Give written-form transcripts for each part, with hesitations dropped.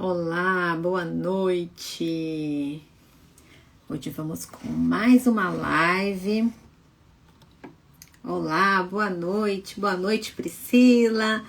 Olá, boa noite. Hoje vamos com mais uma live. Olá, boa noite, Priscila.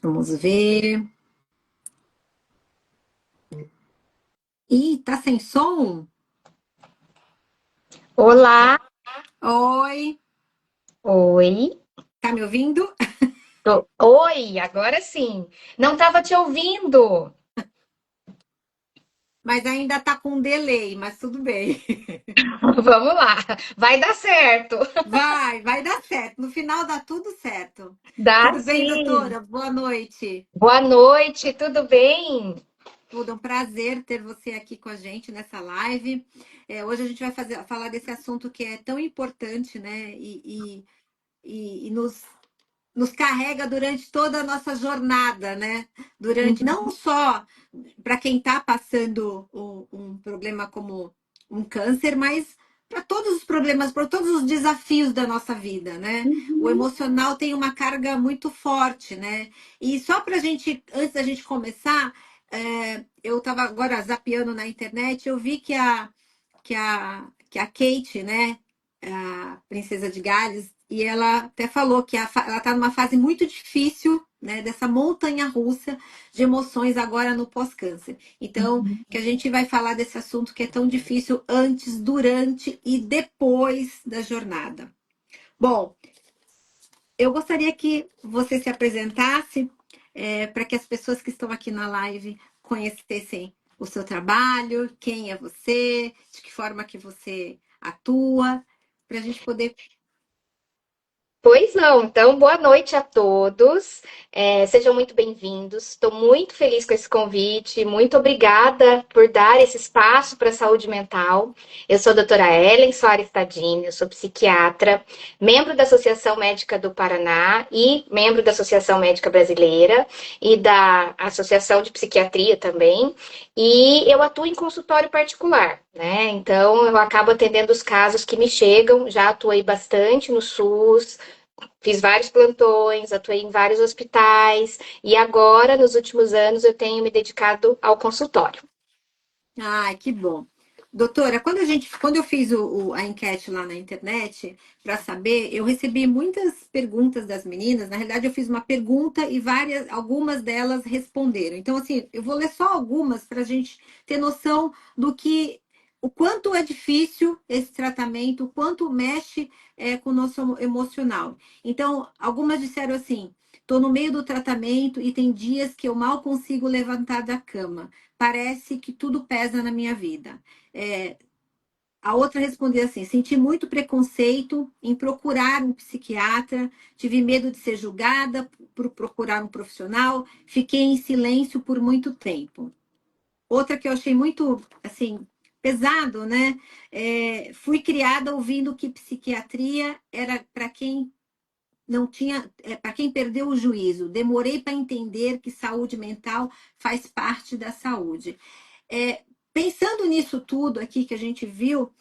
Vamos ver. Ih, tá sem som? Olá, Oi, oi. tá me ouvindo? Oi, agora sim. Não estava te ouvindo. Mas ainda tá com um delay, mas tudo bem. Vamos lá, vai dar certo. Vai dar certo. No final dá tudo certo. Dá Tudo bem, sim. doutora? Boa noite. Boa noite, tudo bem? Tudo, é um prazer ter você aqui com a gente nessa live. Hoje a gente vai falar desse assunto que é tão importante, né? E nos carrega durante toda a nossa jornada, né? Durante não só para quem está passando um problema como um câncer, mas para todos os problemas, para todos os desafios da nossa vida, né? O Uhum. emocional tem uma carga muito forte, né? E só para a gente, antes da gente começar, eu estava agora zapeando na internet, eu vi que a Kate, né, a princesa de Gales, e ela até falou que ela está numa fase muito difícil, né, dessa montanha russa de emoções agora no pós-câncer. Então, que a gente vai falar desse assunto que é tão difícil antes, durante e depois da jornada. Bom, eu gostaria que você se apresentasse, para que as pessoas que estão aqui na live conhecessem o seu trabalho, quem é você, de que forma que você atua, para a gente poder. Pois não, então boa noite a todos. Sejam muito bem-vindos. Estou muito feliz com esse convite. Muito obrigada por dar esse espaço para a saúde mental. Eu sou a doutora Ellen Soares Tadini, eu sou psiquiatra, membro da Associação Médica do Paraná e membro da Associação Médica Brasileira e da Associação de Psiquiatria também. E eu atuo em consultório particular, né? Então eu acabo atendendo os casos que me chegam. Já atuei bastante no SUS. Fiz vários plantões, atuei em vários hospitais e agora, nos últimos anos, eu tenho me dedicado ao consultório. Ai, que bom. Doutora, quando eu fiz a enquete lá na internet para saber, eu recebi muitas perguntas das meninas. Na realidade, eu fiz uma pergunta e algumas delas responderam. Então, assim, eu vou ler só algumas para a gente ter noção o quanto é difícil esse tratamento, o quanto mexe com o nosso emocional. Então, algumas disseram assim: estou no meio do tratamento e tem dias que eu mal consigo levantar da cama. Parece que tudo pesa na minha vida. É, a outra respondeu assim: senti muito preconceito em procurar um psiquiatra, tive medo de ser julgada por procurar um profissional, fiquei em silêncio por muito tempo. Outra que eu achei muito, assim, pesado, né? Fui criada ouvindo que psiquiatria era para quem não tinha, para quem perdeu o juízo. Demorei para entender que saúde mental faz parte da saúde. É, Pensando nisso tudo aqui que a gente viu,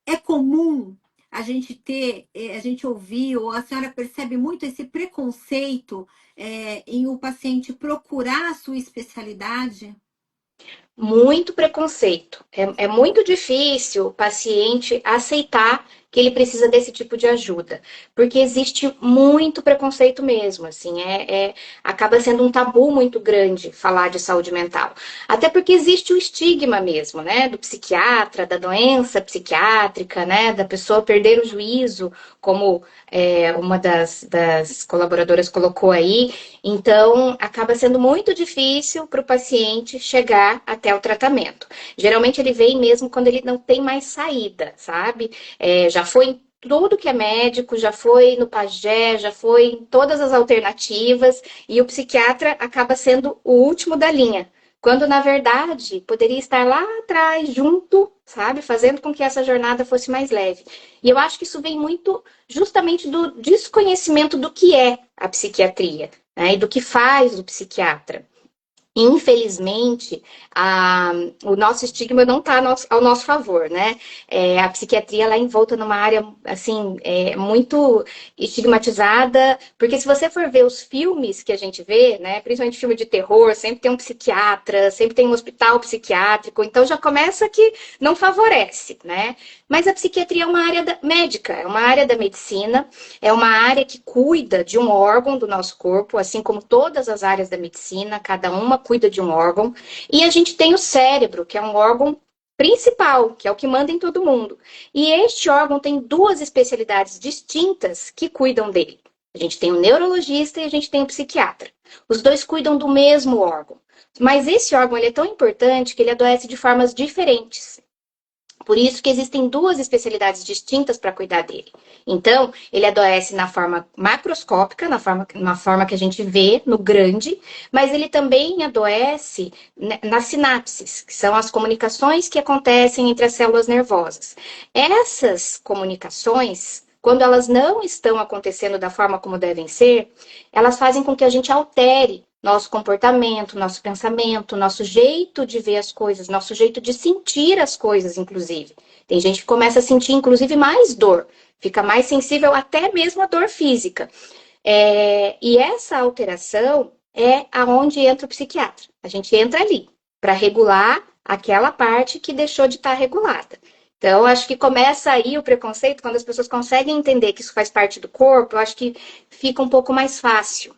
é comum a gente ter, a gente ouvir, ou a senhora percebe muito esse preconceito em o paciente procurar a sua especialidade? Muito preconceito. É muito difícil o paciente aceitar que ele precisa desse tipo de ajuda, porque existe muito preconceito mesmo, assim, acaba sendo um tabu muito grande falar de saúde mental. Até porque existe o estigma mesmo, né, do psiquiatra, da doença psiquiátrica, né, da pessoa perder o juízo, como uma das colaboradoras colocou aí. Então, acaba sendo muito difícil para o paciente chegar até o tratamento. Geralmente, ele vem mesmo quando ele não tem mais saída, sabe? Já foi em tudo que é médico, já foi no pajé, já foi em todas as alternativas, e o psiquiatra acaba sendo o último da linha. Quando, na verdade, poderia estar lá atrás, junto, sabe? Fazendo com que essa jornada fosse mais leve. E eu acho que isso vem muito justamente do desconhecimento do que é a psiquiatria, né, e do que faz o psiquiatra. Infelizmente, o nosso estigma não está ao nosso favor, né? A psiquiatria ela é envolta numa área assim muito estigmatizada, porque se você for ver os filmes que a gente vê, né, principalmente filme de terror, sempre tem um psiquiatra, sempre tem um hospital psiquiátrico, então já começa que não favorece, né? Mas a psiquiatria é uma área médica, é uma área da medicina, é uma área que cuida de um órgão do nosso corpo, assim como todas as áreas da medicina, cada uma cuida de um órgão. E a gente tem o cérebro, que é um órgão principal, que é o que manda em todo mundo. E este órgão tem duas especialidades distintas que cuidam dele. A gente tem o neurologista e a gente tem o psiquiatra. Os dois cuidam do mesmo órgão. Mas esse órgão ele é tão importante que ele adoece de formas diferentes. Por isso que existem duas especialidades distintas para cuidar dele. Então, ele adoece na forma macroscópica, na forma que a gente vê, no grande, mas ele também adoece nas sinapses, que são as comunicações que acontecem entre as células nervosas. Essas comunicações, quando elas não estão acontecendo da forma como devem ser, elas fazem com que a gente altere nosso comportamento, nosso pensamento, nosso jeito de ver as coisas, nosso jeito de sentir as coisas, inclusive. Tem gente que começa a sentir, inclusive, mais dor, fica mais sensível até mesmo à dor física. E essa alteração é aonde entra o psiquiatra. A gente entra ali para regular aquela parte que deixou de estar regulada. Então, acho que começa aí o preconceito, quando as pessoas conseguem entender que isso faz parte do corpo, eu acho que fica um pouco mais fácil.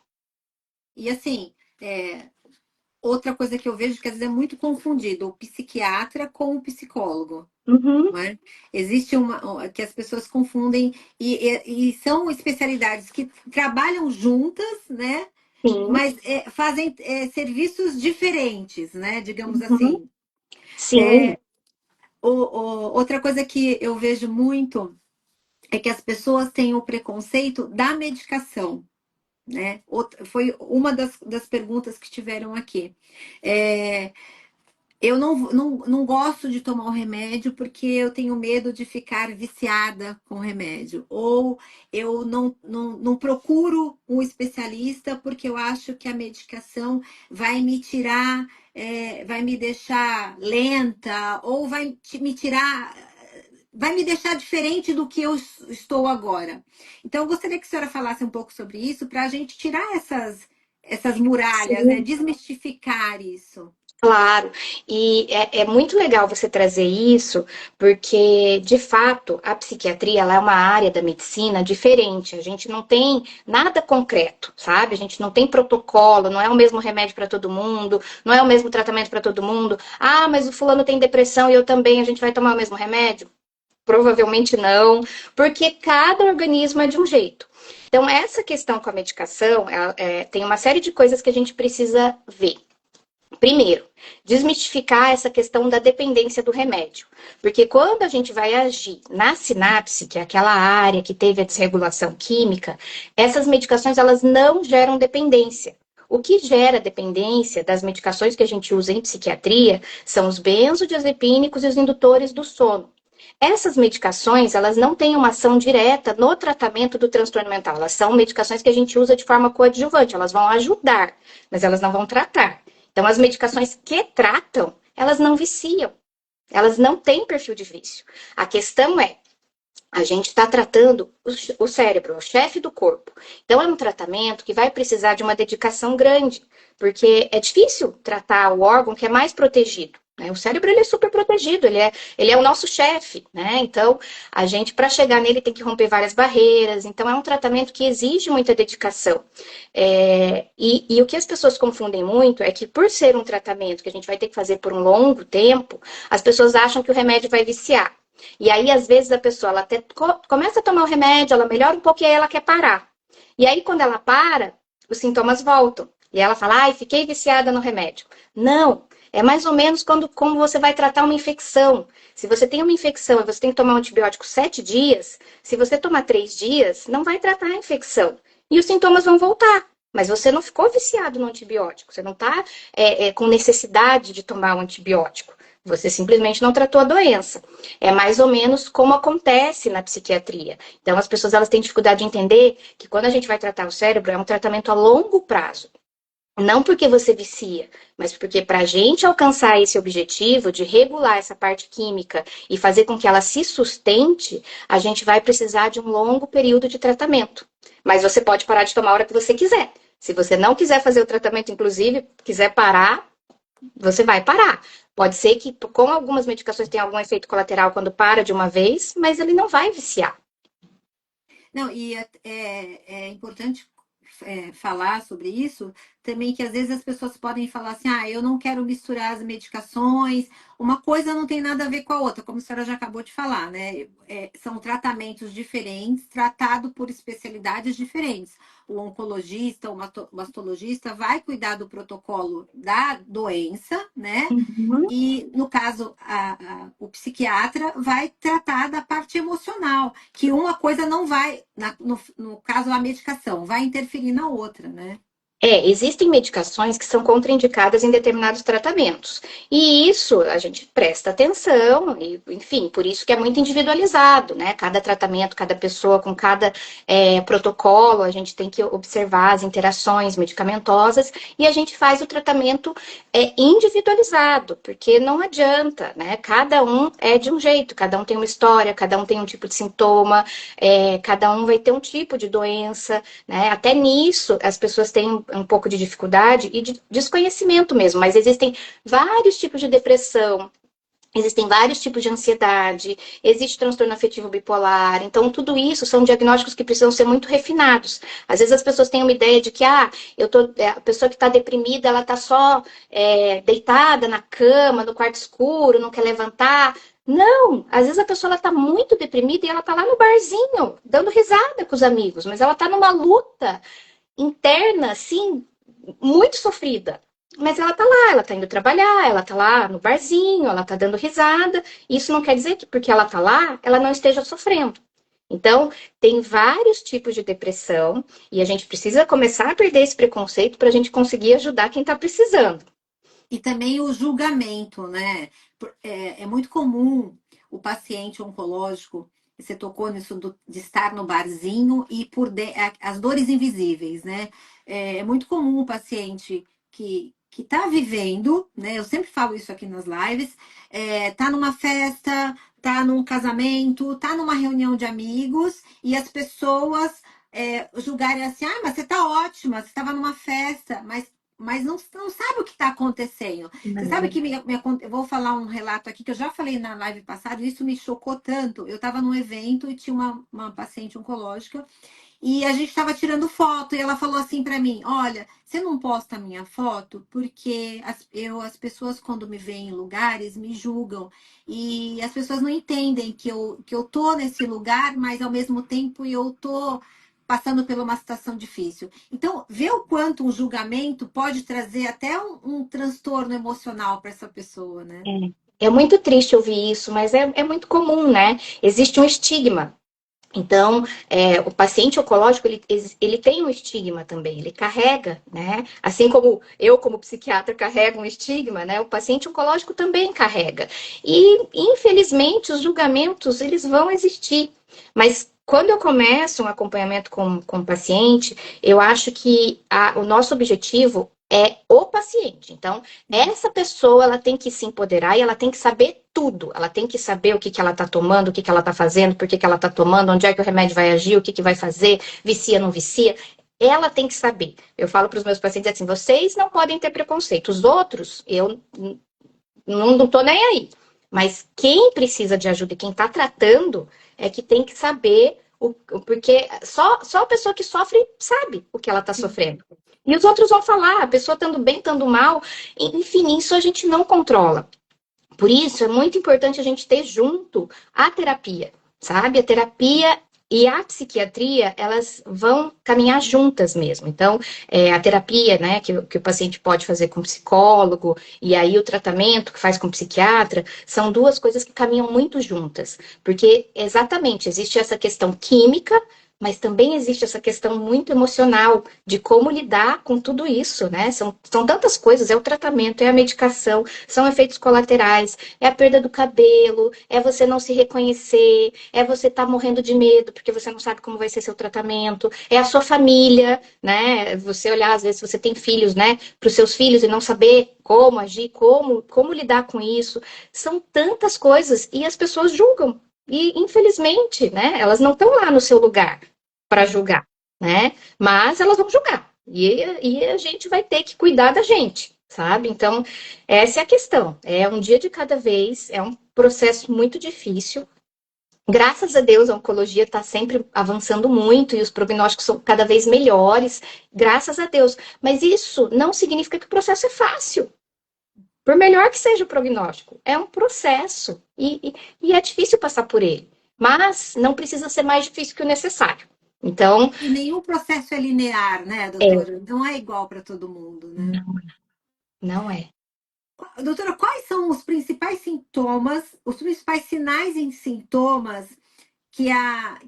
E assim, outra coisa que eu vejo que às vezes é muito confundido, o psiquiatra com o psicólogo. Uhum, Não é? Existe uma que as pessoas confundem e são especialidades que trabalham juntas, né? sim. Mas fazem serviços diferentes, né? Digamos Uhum. assim. Sim, Outra coisa que eu vejo muito é que as pessoas têm o preconceito da medicação, né? Foi uma das perguntas que tiveram aqui. É, eu não gosto de tomar o remédio porque eu tenho medo de ficar viciada com o remédio. Ou eu não procuro um especialista porque eu acho que a medicação vai me tirar, vai me deixar lenta, ou me tirar, vai me deixar diferente do que eu estou agora. Então, eu gostaria que a senhora falasse um pouco sobre isso para a gente tirar essas muralhas, né? sim, Desmistificar isso. claro. E é muito legal você trazer isso, porque, de fato, a psiquiatria ela é uma área da medicina diferente. A gente não tem nada concreto, sabe? A gente não tem protocolo, não é o mesmo remédio para todo mundo, não é o mesmo tratamento para todo mundo. Ah, mas o fulano tem depressão e eu também, a gente vai tomar o mesmo remédio? Provavelmente não, porque cada organismo é de um jeito. Então, essa questão com a medicação, tem uma série de coisas que a gente precisa ver. Primeiro, desmistificar essa questão da dependência do remédio. Porque quando a gente vai agir na sinapse, que é aquela área que teve a desregulação química, essas medicações elas não geram dependência. O que gera dependência das medicações que a gente usa em psiquiatria são os benzodiazepínicos e os indutores do sono. Essas medicações, elas não têm uma ação direta no tratamento do transtorno mental. Elas são medicações que a gente usa de forma coadjuvante, elas vão ajudar, mas elas não vão tratar. Então, as medicações que tratam, elas não viciam. Elas não têm perfil de vício. A questão é, a gente está tratando o cérebro, o chefe do corpo. Então, é um tratamento que vai precisar de uma dedicação grande, porque é difícil tratar o órgão que é mais protegido. Né? O cérebro ele é super protegido, ele é o nosso chefe. Né? Então, a gente, para chegar nele, tem que romper várias barreiras. Então, é um tratamento que exige muita dedicação. E o que as pessoas confundem muito é que, por ser um tratamento que a gente vai ter que fazer por um longo tempo, as pessoas acham que o remédio vai viciar. E aí, às vezes, a pessoa ela até começa a tomar o remédio, ela melhora um pouco e aí ela quer parar. E aí, quando ela para, os sintomas voltam. E ela fala, ai, fiquei viciada no remédio. Não, é mais ou menos como você vai tratar uma infecção. Se você tem uma infecção e você tem que tomar um antibiótico 7 dias, se você tomar 3 dias, não vai tratar a infecção. E os sintomas vão voltar. Mas você não ficou viciado no antibiótico, você não está com necessidade de tomar o antibiótico. Você simplesmente não tratou a doença. É mais ou menos como acontece na psiquiatria. Então, as pessoas elas têm dificuldade de entender que quando a gente vai tratar o cérebro, é um tratamento a longo prazo. Não porque você vicia, mas porque para a gente alcançar esse objetivo de regular essa parte química e fazer com que ela se sustente, a gente vai precisar de um longo período de tratamento. Mas você pode parar de tomar a hora que você quiser. Se você não quiser fazer o tratamento, inclusive, quiser parar, você vai parar. Pode ser que com algumas medicações tenha algum efeito colateral quando para de uma vez, mas ele não vai viciar. Não, e é importante falar sobre isso também, que às vezes as pessoas podem falar assim, ah, eu não quero misturar as medicações, uma coisa não tem nada a ver com a outra, como a senhora já acabou de falar, né? São tratamentos diferentes, tratado por especialidades diferentes. O oncologista, o mastologista vai cuidar do protocolo da doença, né? Uhum. E, no caso, o psiquiatra vai tratar da parte emocional, que uma coisa não vai, no caso, a medicação, vai interferir na outra, né? Existem medicações que são contraindicadas em determinados tratamentos. E isso a gente presta atenção, e, enfim, por isso que é muito individualizado, né? Cada tratamento, cada pessoa com cada protocolo, a gente tem que observar as interações medicamentosas e a gente faz o tratamento individualizado, porque não adianta, né? Cada um é de um jeito, cada um tem uma história, cada um tem um tipo de sintoma, cada um vai ter um tipo de doença, né? Até nisso as pessoas têm um pouco de dificuldade e de desconhecimento mesmo, mas existem vários tipos de depressão, existem vários tipos de ansiedade, existe transtorno afetivo bipolar, então tudo isso são diagnósticos que precisam ser muito refinados. Às vezes as pessoas têm uma ideia de que a pessoa que está deprimida, ela está só deitada na cama, no quarto escuro, não quer levantar. Não, às vezes a pessoa está muito deprimida e ela está lá no barzinho, dando risada com os amigos, mas ela está numa luta interna, assim, muito sofrida. Mas ela tá lá, ela tá indo trabalhar, ela tá lá no barzinho, ela tá dando risada. Isso não quer dizer que porque ela tá lá, ela não esteja sofrendo. Então, tem vários tipos de depressão e a gente precisa começar a perder esse preconceito para a gente conseguir ajudar quem está precisando. E também o julgamento, né? É muito comum o paciente oncológico, você tocou nisso de estar no barzinho e as dores invisíveis, né? É muito comum o paciente que está vivendo, né? Eu sempre falo isso aqui nas lives, tá numa festa, tá num casamento, tá numa reunião de amigos e as pessoas julgarem assim, ah, mas você tá ótima, você estava numa festa, mas não sabe o que está acontecendo. Você sabe que eu vou falar um relato aqui que eu já falei na live passada, e isso me chocou tanto. Eu estava num evento e tinha uma paciente oncológica e a gente estava tirando foto e ela falou assim para mim: Olha, você não posta a minha foto porque as pessoas, quando me veem em lugares, me julgam e as pessoas não entendem que eu tô nesse lugar, mas ao mesmo tempo eu tô passando por uma situação difícil. Então, ver o quanto um julgamento pode trazer até um transtorno emocional para essa pessoa, né? É muito triste ouvir isso, mas é muito comum, né? Existe um estigma. Então, o paciente oncológico, ele tem um estigma também, ele carrega, né? Assim como eu, como psiquiatra, carrego um estigma, né? O paciente oncológico também carrega. E, infelizmente, os julgamentos, eles vão existir. Mas, quando eu começo um acompanhamento com o paciente, eu acho que o nosso objetivo é o paciente. Então, essa pessoa, ela tem que se empoderar e ela tem que saber tudo. Ela tem que saber o que ela está tomando, o que ela está fazendo, por que ela está tomando, onde é que o remédio vai agir, o que vai fazer, vicia, não vicia. Ela tem que saber. Eu falo para os meus pacientes assim, vocês não podem ter preconceito. Os outros, eu não tô nem aí. Mas quem precisa de ajuda e quem está tratando é que tem que saber porque só a pessoa que sofre sabe o que ela está sofrendo. E os outros vão falar, a pessoa estando bem, estando mal, enfim, isso a gente não controla. Por isso, é muito importante a gente ter junto a terapia, sabe? A terapia e a psiquiatria, elas vão caminhar juntas mesmo. Então, a terapia, né, que o paciente pode fazer com psicólogo, e aí o tratamento que faz com psiquiatra, são duas coisas que caminham muito juntas. Porque, exatamente, existe essa questão química, mas também existe essa questão muito emocional de como lidar com tudo isso, né? São tantas coisas, é o tratamento, é a medicação, são efeitos colaterais, é a perda do cabelo, é você não se reconhecer, é você estar morrendo de medo porque você não sabe como vai ser seu tratamento, é a sua família, né? Você olhar, às vezes, você tem filhos, né? Para os seus filhos e não saber como agir, como lidar com isso. São tantas coisas e as pessoas julgam. E, infelizmente, né? Elas não estão lá no seu lugar para julgar, né? Mas elas vão julgar. E a gente vai ter que cuidar da gente, sabe? Então, essa é a questão. É um dia de cada vez, é um processo muito difícil. Graças a Deus, a oncologia está sempre avançando muito e os prognósticos são cada vez melhores, graças a Deus. Mas isso não significa que o processo é fácil. Por melhor que seja o prognóstico, é um processo e é difícil passar por ele. Mas não precisa ser mais difícil que o necessário. Então, E nenhum processo é linear, né, doutora? Não é igual para todo mundo, né? não, não é. Doutora, quais são os principais sintomas, os principais sinais e sintomas que a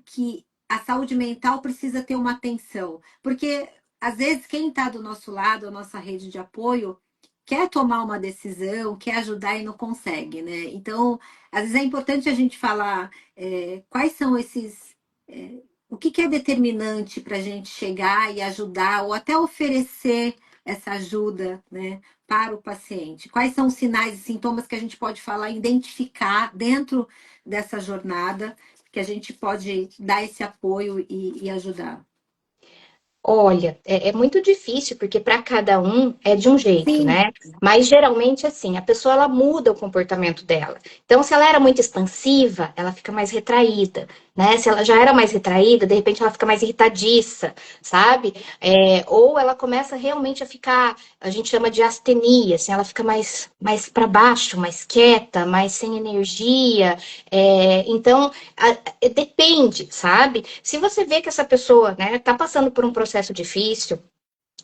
saúde mental precisa ter uma atenção? Porque, às vezes, quem está do nosso lado, a nossa rede de apoio, quer tomar uma decisão, quer ajudar e não consegue, né? Então, às vezes é importante a gente falar quais são esses. O que é determinante para a gente chegar e ajudar, ou até oferecer essa ajuda, né, para o paciente? Quais são os sinais e sintomas que a gente pode falar, identificar dentro dessa jornada, que a gente pode dar esse apoio e ajudar? Olha, é muito difícil, porque para cada um é de um jeito, Sim, né? Mas geralmente, assim, a pessoa ela muda o comportamento dela. Então, se ela era muito expansiva, ela fica mais retraída, né? Se ela já era mais retraída, de repente ela fica mais irritadiça, sabe? Ou ela começa realmente a ficar, a gente chama de astenia, assim, ela fica mais para baixo, mais quieta, mais sem energia. Então, depende, sabe? Se você vê que essa pessoa, né, tá passando por um processo difícil,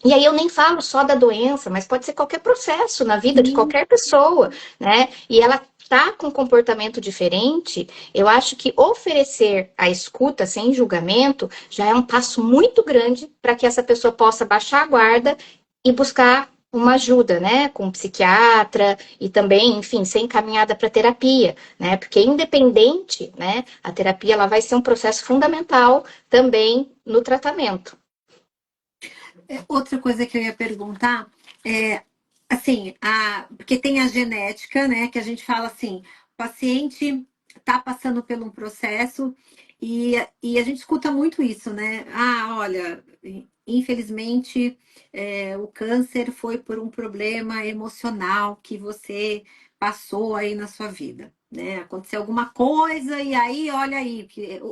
e aí eu nem falo só da doença, mas pode ser qualquer processo na vida de sim. qualquer pessoa, né? E ela tá com um comportamento diferente, eu acho que oferecer a escuta sem julgamento já é um passo muito grande para que essa pessoa possa baixar a guarda e buscar uma ajuda, né, com um psiquiatra e também, enfim, ser encaminhada para terapia, né, porque independente, né, a terapia ela vai ser um processo fundamental também no tratamento. Outra coisa que eu ia perguntar é, assim, porque tem a genética, né, que a gente fala assim, o paciente está passando por um processo e a gente escuta muito isso, né? Ah, olha, infelizmente o câncer foi por um problema emocional que você passou aí na sua vida, né? Aconteceu alguma coisa e aí,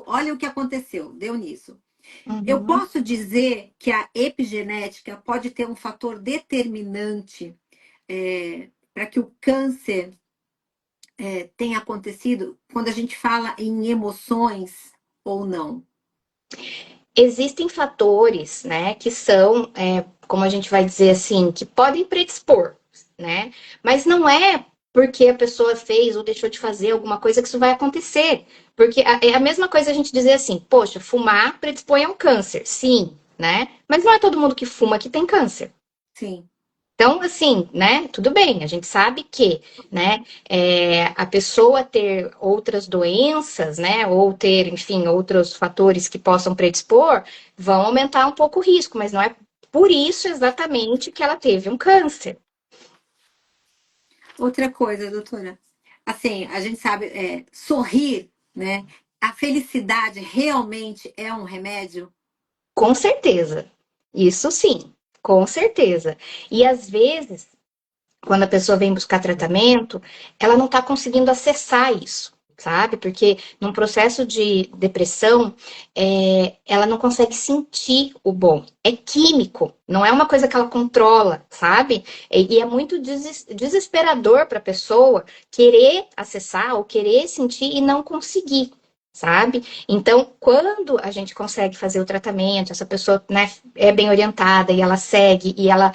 olha o que aconteceu, deu nisso. Eu Uhum. posso dizer que a epigenética pode ter um fator determinante para que o câncer tenha acontecido quando a gente fala em emoções ou não. Existem fatores, né, que são, como a gente vai dizer assim, que podem predispor, né? Mas não é porque a pessoa fez ou deixou de fazer alguma coisa que isso vai acontecer. Porque é a mesma coisa a gente dizer assim, poxa, fumar predispõe a um câncer, sim, né? Mas não é todo mundo que fuma que tem câncer. Sim. Então, assim, né, tudo bem, a gente sabe que, né, a pessoa ter outras doenças, né, ou ter, enfim, outros fatores que possam predispor, vão aumentar um pouco o risco, mas não é por isso exatamente que ela teve um câncer. Outra coisa, doutora, assim, a gente sabe, sorrir, né? A felicidade realmente é um remédio? Com certeza. Isso sim, com certeza. E às vezes, quando a pessoa vem buscar tratamento, ela não está conseguindo acessar isso, sabe? Porque num processo de depressão, ela não consegue sentir o bom. É químico, não é uma coisa que ela controla, sabe? E é muito desesperador para a pessoa querer acessar ou querer sentir e não conseguir. Sabe? Então, quando a gente consegue fazer o tratamento, essa pessoa, né, é bem orientada e ela segue e ela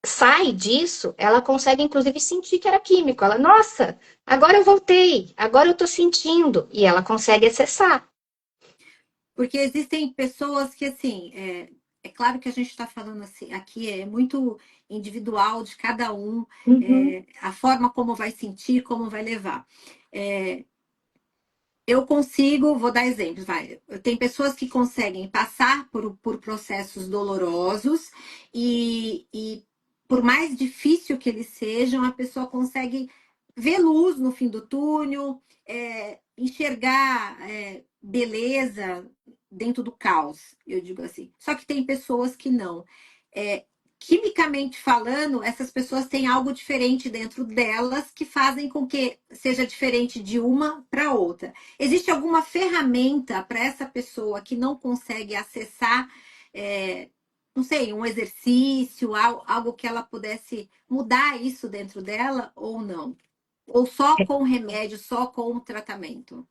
sai disso, ela consegue inclusive sentir que era químico. Ela, nossa, agora eu voltei, agora eu tô sentindo. E ela consegue acessar. Porque existem pessoas que, assim, é claro que a gente está falando assim, aqui é muito individual de cada um, Uhum. a forma como vai sentir, como vai levar. É, eu consigo, vou dar exemplos, vai. Tem pessoas que conseguem passar por processos dolorosos e por mais difícil que eles sejam, a pessoa consegue ver luz no fim do túnel, enxergar beleza dentro do caos, eu digo assim. Só que tem pessoas que não. É, quimicamente falando, essas pessoas têm algo diferente dentro delas que fazem com que seja diferente de uma para outra. Existe alguma ferramenta para essa pessoa que não consegue acessar, não sei, um exercício, algo que ela pudesse mudar isso dentro dela ou não? Ou só com remédio, só com o tratamento?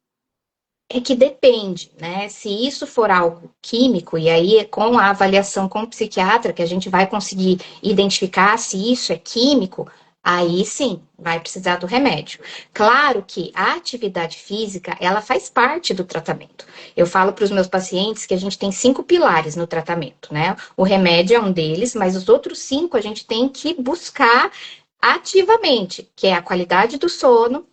É que depende, né? Se isso for algo químico, e aí é com a avaliação com o psiquiatra que a gente vai conseguir identificar se isso é químico, aí sim, vai precisar do remédio. Claro que a atividade física, ela faz parte do tratamento. Eu falo para os meus pacientes que a gente tem 5 pilares no tratamento, né? O remédio é um deles, mas os outros 5 a gente tem que buscar ativamente, que é a qualidade do sono,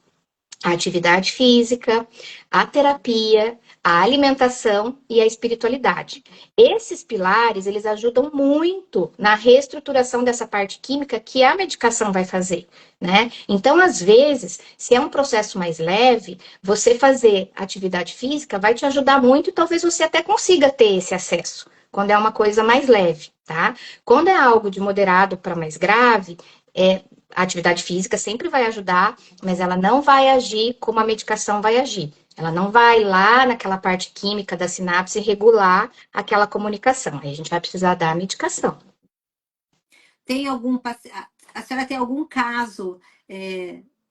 a atividade física, a terapia, a alimentação e a espiritualidade. Esses pilares, eles ajudam muito na reestruturação dessa parte química que a medicação vai fazer, né? Então, às vezes, se é um processo mais leve, você fazer atividade física vai te ajudar muito e talvez você até consiga ter esse acesso. Quando é uma coisa mais leve, tá? Quando é algo de moderado para mais grave, a atividade física sempre vai ajudar, mas ela não vai agir como a medicação vai agir. Ela não vai lá naquela parte química da sinapse regular aquela comunicação. Aí a gente vai precisar da medicação. Tem algum a senhora tem algum caso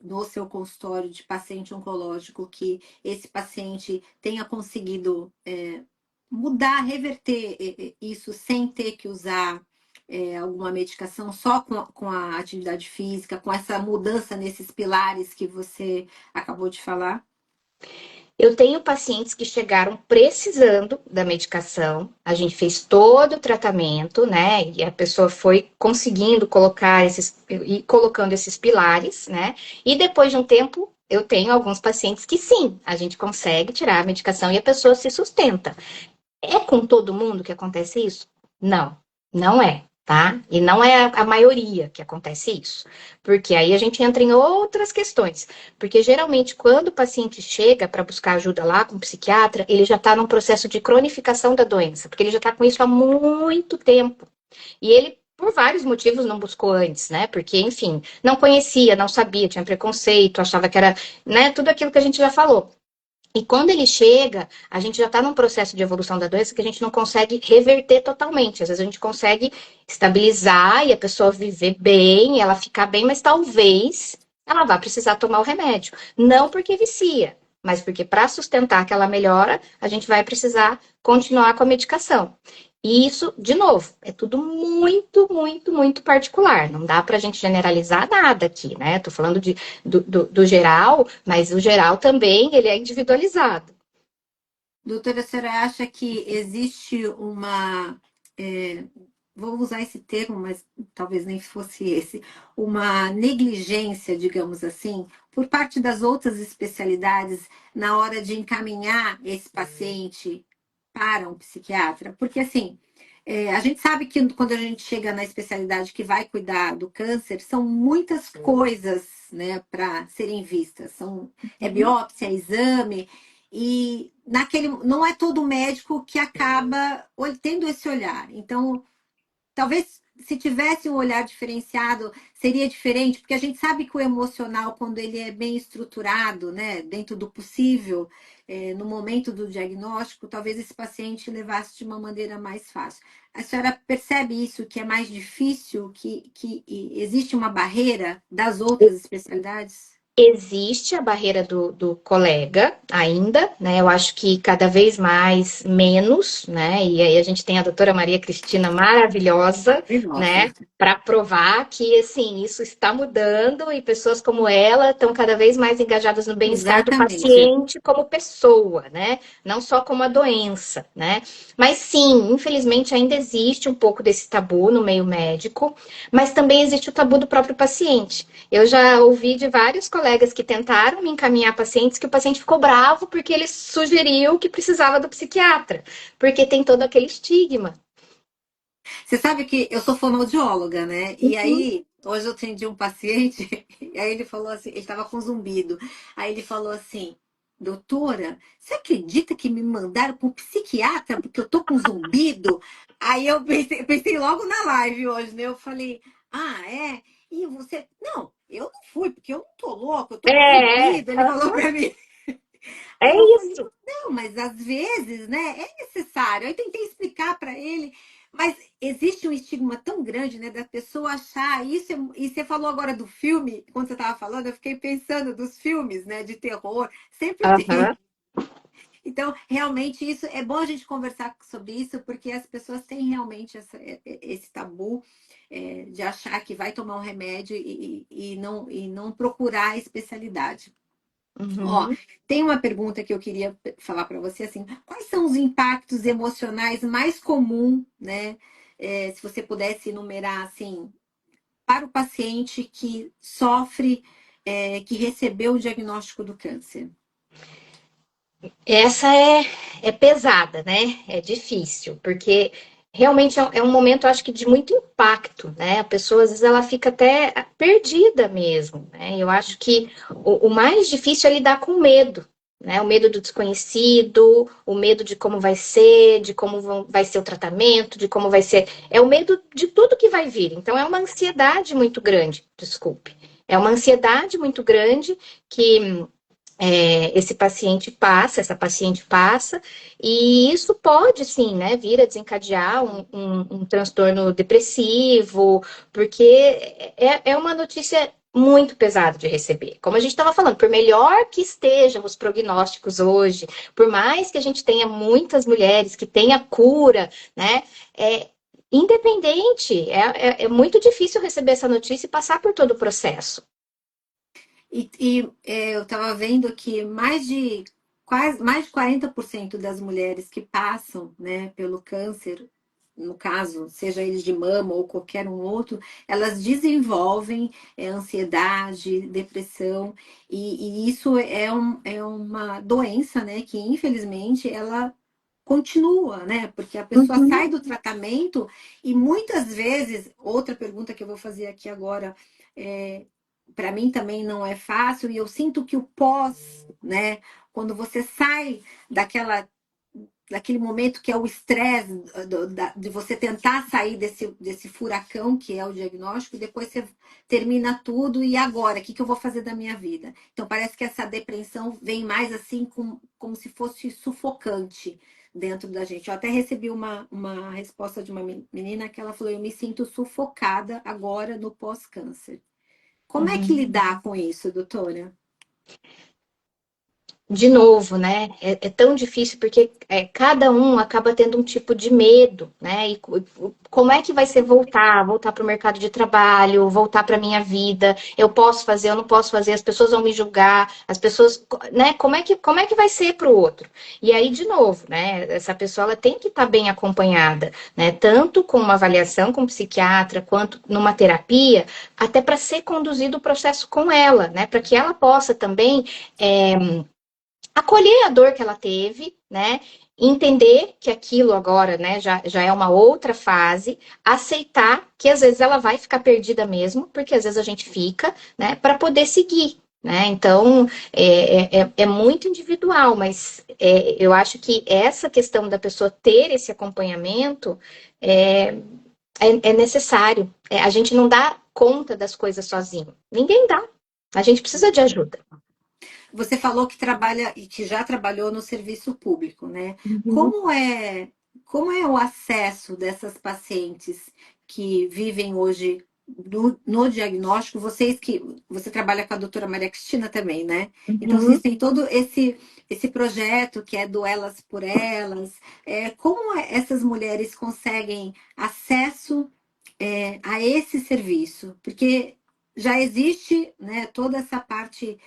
no seu consultório de paciente oncológico que esse paciente tenha conseguido mudar, reverter isso sem ter que usar alguma medicação, só com a atividade física, com essa mudança nesses pilares que você acabou de falar? Eu tenho pacientes que chegaram precisando da medicação, a gente fez todo o tratamento, né? E a pessoa foi conseguindo colocar e colocando esses pilares, né? E depois de um tempo, eu tenho alguns pacientes que sim, a gente consegue tirar a medicação e a pessoa se sustenta. É com todo mundo que acontece isso? Não, não é, tá? E não é a maioria que acontece isso. Porque aí a gente entra em outras questões. Porque geralmente, quando o paciente chega para buscar ajuda lá com o psiquiatra, ele já está num processo de cronificação da doença, porque ele já está com isso há muito tempo. E ele, por vários motivos, não buscou antes, né? Porque, enfim, não conhecia, não sabia, tinha preconceito, achava que era, né, tudo aquilo que a gente já falou. E quando ele chega, a gente já está num processo de evolução da doença que a gente não consegue reverter totalmente. Às vezes a gente consegue estabilizar e a pessoa viver bem, ela ficar bem, mas talvez ela vá precisar tomar o remédio. Não porque vicia, mas porque para sustentar aquela melhora, a gente vai precisar continuar com a medicação. E isso, de novo, é tudo muito, muito, muito particular. Não dá para a gente generalizar nada aqui, né? Tô falando do geral, mas o geral também ele é individualizado. Doutora, a senhora acha que existe vou usar esse termo, mas talvez nem fosse esse, uma negligência, digamos assim, por parte das outras especialidades na hora de encaminhar esse paciente para um psiquiatra? Porque, assim, A gente sabe que quando a gente chega na especialidade que vai cuidar do câncer, são muitas coisas, né, para serem vistas. É Uhum. biópsia, é exame, e não é todo médico que acaba tendo esse olhar. Então, talvez se tivesse um olhar diferenciado, seria diferente, porque a gente sabe que o emocional, quando ele é bem estruturado, né, dentro do possível, no momento do diagnóstico, talvez esse paciente levasse de uma maneira mais fácil. A senhora percebe isso, que é mais difícil, que existe uma barreira das outras especialidades? Existe a barreira do colega ainda, né? Eu acho que cada vez mais menos, né? E aí a gente tem a doutora Maria Cristina maravilhosa, Maravilhosa. né? Para provar que assim isso está mudando e pessoas como ela estão cada vez mais engajadas no bem-estar do Exatamente. paciente como pessoa, né? Não só como a doença, né? Mas sim, infelizmente ainda existe um pouco desse tabu no meio médico, mas também existe o tabu do próprio paciente. Eu já ouvi de vários colegas que tentaram me encaminhar pacientes que o paciente ficou bravo porque ele sugeriu que precisava do psiquiatra, porque tem todo aquele estigma. Você sabe que eu sou fonoaudióloga, né? E Uhum. aí, hoje eu atendi um paciente, e aí ele falou assim, ele estava com zumbido. Aí ele falou assim, doutora, você acredita que me mandaram para um psiquiatra porque eu tô com zumbido? Aí pensei logo na live hoje, né? Eu falei, ah, é? E você. Não, eu não fui, porque eu não tô louco, eu tô com zumbido. Ele falou para mim. É Aí eu falei, isso. não, mas às vezes, né, é necessário. Aí tentei explicar para ele, mas existe um estigma tão grande, né, da pessoa achar isso. E você falou agora do filme, quando você estava falando, eu fiquei pensando dos filmes, né, de terror, sempre Aham. tem. Então, realmente, isso é bom a gente conversar sobre isso, porque as pessoas têm realmente esse tabu de achar que vai tomar um remédio e não procurar a especialidade. Ó, Uhum. tem uma pergunta que eu queria falar para você, assim, quais são os impactos emocionais mais comuns, né? Se você pudesse enumerar, assim, para o paciente que sofre, que recebeu o diagnóstico do câncer. Essa é pesada, né? É difícil, porque realmente é um momento, acho que, de muito impacto, né? A pessoa, às vezes, ela fica até perdida mesmo, né? Eu acho que o mais difícil é lidar com o medo, né? O medo do desconhecido, o medo de como vai ser, de como vai ser o tratamento, de como vai ser. É o medo de tudo que vai vir. Então, é uma ansiedade muito grande, desculpe. É uma ansiedade muito grande que esse paciente passa, essa paciente passa, e isso pode, sim, né, vir a desencadear um transtorno depressivo, porque é uma notícia muito pesada de receber. Como a gente estava falando, por melhor que estejam os prognósticos hoje, por mais que a gente tenha muitas mulheres que tenha cura, né, é, independente, é muito difícil receber essa notícia e passar por todo o processo. Eu estava vendo que mais de 40% das mulheres que passam, né, pelo câncer, no caso, seja eles de mama ou qualquer um outro, elas desenvolvem ansiedade, depressão, e isso é uma doença, né, que infelizmente ela continua, né? Porque a pessoa Uhum, sai do tratamento e muitas vezes, outra pergunta que eu vou fazer aqui agora, para mim também não é fácil, e eu sinto que o pós, né? Quando você sai daquele momento que é o estresse de você tentar sair desse furacão que é o diagnóstico, e depois você termina tudo, e agora? O que eu vou fazer da minha vida? Então parece que essa depressão vem mais assim como se fosse sufocante dentro da gente. Eu até recebi uma resposta de uma menina que ela falou: eu me sinto sufocada agora no pós-câncer. Como é que uhum. lidar com isso, doutora? De novo, né? É tão difícil porque cada um acaba tendo um tipo de medo, né? E como é que vai ser voltar para o mercado de trabalho, voltar para a minha vida? Eu posso fazer, eu não posso fazer, as pessoas vão me julgar, as pessoas, né? Como é que vai ser para o outro? E aí, de novo, né? Essa pessoa ela tem que estar bem acompanhada, né? Tanto com uma avaliação com um psiquiatra, quanto numa terapia, até para ser conduzido o processo com ela, né? Para que ela possa também acolher a dor que ela teve, né? Entender que aquilo agora, né, já é uma outra fase, aceitar que às vezes ela vai ficar perdida mesmo, porque às vezes a gente fica, né, para poder seguir. Né? Então, é muito individual, mas eu acho que essa questão da pessoa ter esse acompanhamento é, é necessário. A gente não dá conta das coisas sozinho. Ninguém dá. A gente precisa de ajuda. Você falou que trabalha e que já trabalhou no serviço público, né? Uhum. Como é o acesso dessas pacientes que vivem hoje no diagnóstico? Você trabalha com a doutora Maria Cristina também, né? Então vocês Uhum. têm todo esse projeto que é do Elas por Elas. Como essas mulheres conseguem acesso a esse serviço? Porque já existe, né, toda essa parte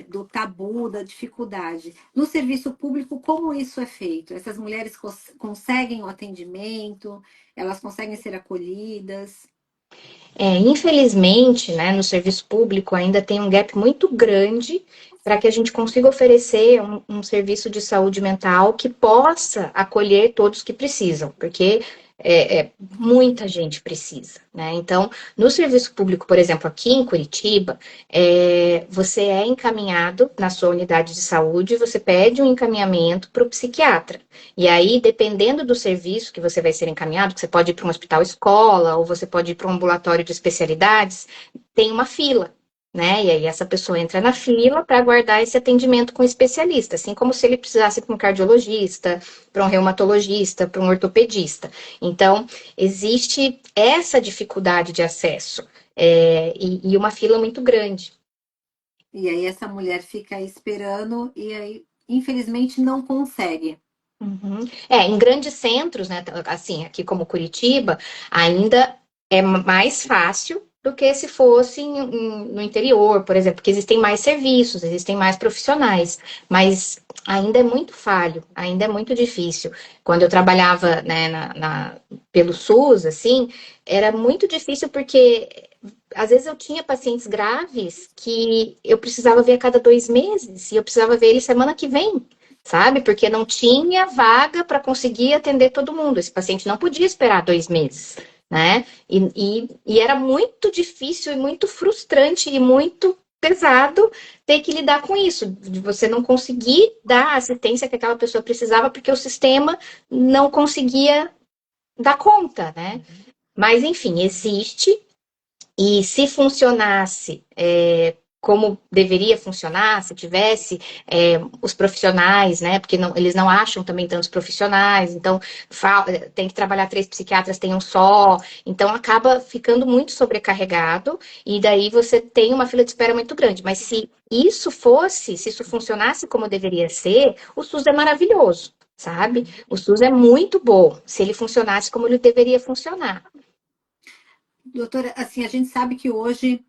do tabu, da dificuldade. No serviço público, como isso é feito? Essas mulheres conseguem o atendimento, elas conseguem ser acolhidas. Infelizmente, né, no serviço público ainda tem um gap muito grande para que a gente consiga oferecer um serviço de saúde mental que possa acolher todos que precisam, porque muita gente precisa, né? Então, no serviço público, por exemplo, aqui em Curitiba, você é encaminhado na sua unidade de saúde, você pede um encaminhamento para o psiquiatra. E aí, dependendo do serviço que você vai ser encaminhado, que você pode ir para um hospital escola, ou você pode ir para um ambulatório de especialidades, tem uma fila, né? E aí essa pessoa entra na fila para aguardar esse atendimento com o especialista, assim como se ele precisasse para um cardiologista, para um reumatologista, para um ortopedista. Então, existe essa dificuldade de acesso, e uma fila muito grande. E aí essa mulher fica esperando e aí, infelizmente, não consegue. Uhum. Em grandes centros, né, assim, aqui como Curitiba, ainda é mais fácil do que se fosse no interior, por exemplo, porque existem mais serviços, existem mais profissionais, mas ainda é muito falho, ainda é muito difícil. Quando eu trabalhava, né, pelo SUS, assim, era muito difícil porque às vezes eu tinha pacientes graves que eu precisava ver a cada 2 meses e eu precisava ver eles semana que vem, sabe? Porque não tinha vaga para conseguir atender todo mundo. Esse paciente não podia esperar 2 meses, né? E era muito difícil e muito frustrante e muito pesado ter que lidar com isso, de você não conseguir dar a assistência que aquela pessoa precisava porque o sistema não conseguia dar conta, né? Mas, enfim, existe e se funcionasse como deveria funcionar, se tivesse os profissionais, né? Porque eles não acham também tantos profissionais, então tem que trabalhar 3 psiquiatras, tem um só, então acaba ficando muito sobrecarregado, e daí você tem uma fila de espera muito grande. Mas se isso funcionasse como deveria ser, o SUS é maravilhoso, sabe? O SUS é muito bom, se ele funcionasse como ele deveria funcionar. Doutora, assim, a gente sabe que hoje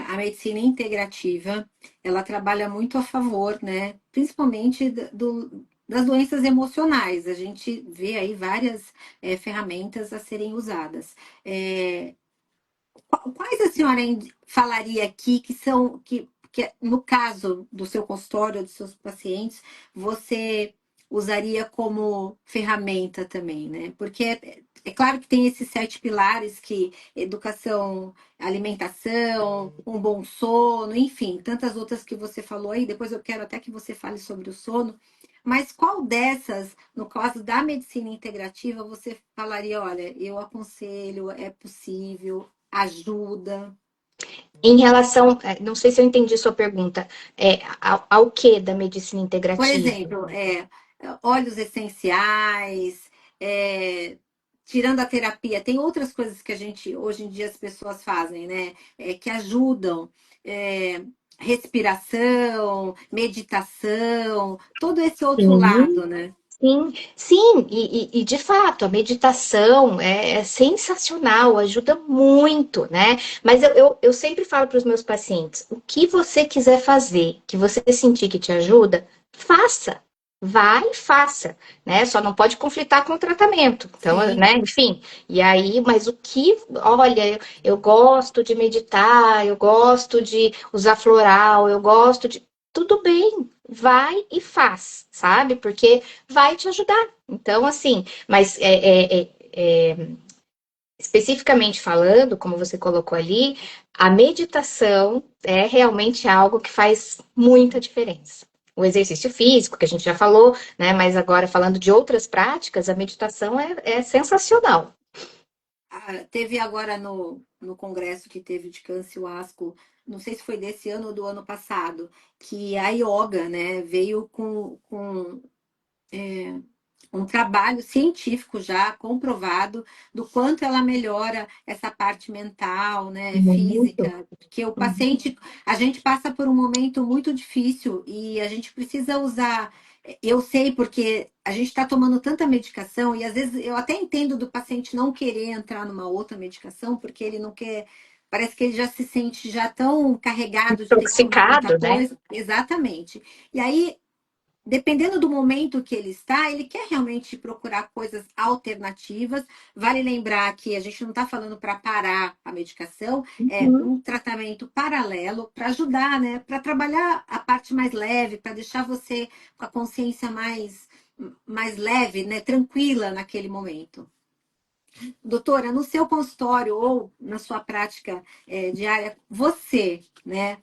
a medicina integrativa, ela trabalha muito a favor, né? Principalmente das doenças emocionais. A gente vê aí várias ferramentas a serem usadas. É, quais a senhora falaria aqui que no caso do seu consultório, dos seus pacientes, você usaria como ferramenta também, né? Porque é claro que tem esses 7 pilares que educação, alimentação, um bom sono, enfim, tantas outras que você falou aí. Depois eu quero até que você fale sobre o sono. Mas qual dessas, no caso da medicina integrativa, você falaria, olha, eu aconselho, é possível, ajuda? Em relação, não sei se eu entendi sua pergunta, ao que da medicina Por integrativa? exemplo, óleos essenciais, é, tirando a terapia, tem outras coisas que a gente, hoje em dia, as pessoas fazem, né? Que ajudam. é, Respiração, meditação, todo esse outro Sim, lado, né? sim, sim, e de fato, a meditação é sensacional, ajuda muito, né? Mas eu sempre falo para os meus pacientes, o que você quiser fazer, que você sentir que te ajuda, faça. Vai e faça, né? Só não pode conflitar com o tratamento. Então, Sim. né, enfim. E aí, mas olha, eu gosto de meditar, eu gosto de usar floral, eu gosto de. Tudo bem, vai e faz, sabe? Porque vai te ajudar. Então, assim, mas especificamente falando, como você colocou ali, a meditação é realmente algo que faz muita diferença. O exercício físico, que a gente já falou, né? Mas agora falando de outras práticas, a meditação é sensacional. Teve agora no congresso que teve de Câncer o Asco, não sei se foi desse ano ou do ano passado, que a yoga, né, veio com um trabalho científico já comprovado do quanto ela melhora essa parte mental, né, Muito. física, porque o paciente, a gente passa por um momento muito difícil e a gente precisa usar. Eu sei porque a gente está tomando tanta medicação e às vezes eu até entendo do paciente não querer entrar numa outra medicação porque ele não quer. Parece que ele já se sente já tão carregado de ter que tomar tanta Intoxicado, né? coisa. Exatamente. E aí dependendo do momento que ele está, ele quer realmente procurar coisas alternativas. Vale lembrar que a gente não está falando para parar a medicação, é Uhum. um tratamento paralelo para ajudar, né? Para trabalhar a parte mais leve, para deixar você com a consciência mais leve, né? Tranquila naquele momento. Doutora, no seu consultório ou na sua prática diária, você, né?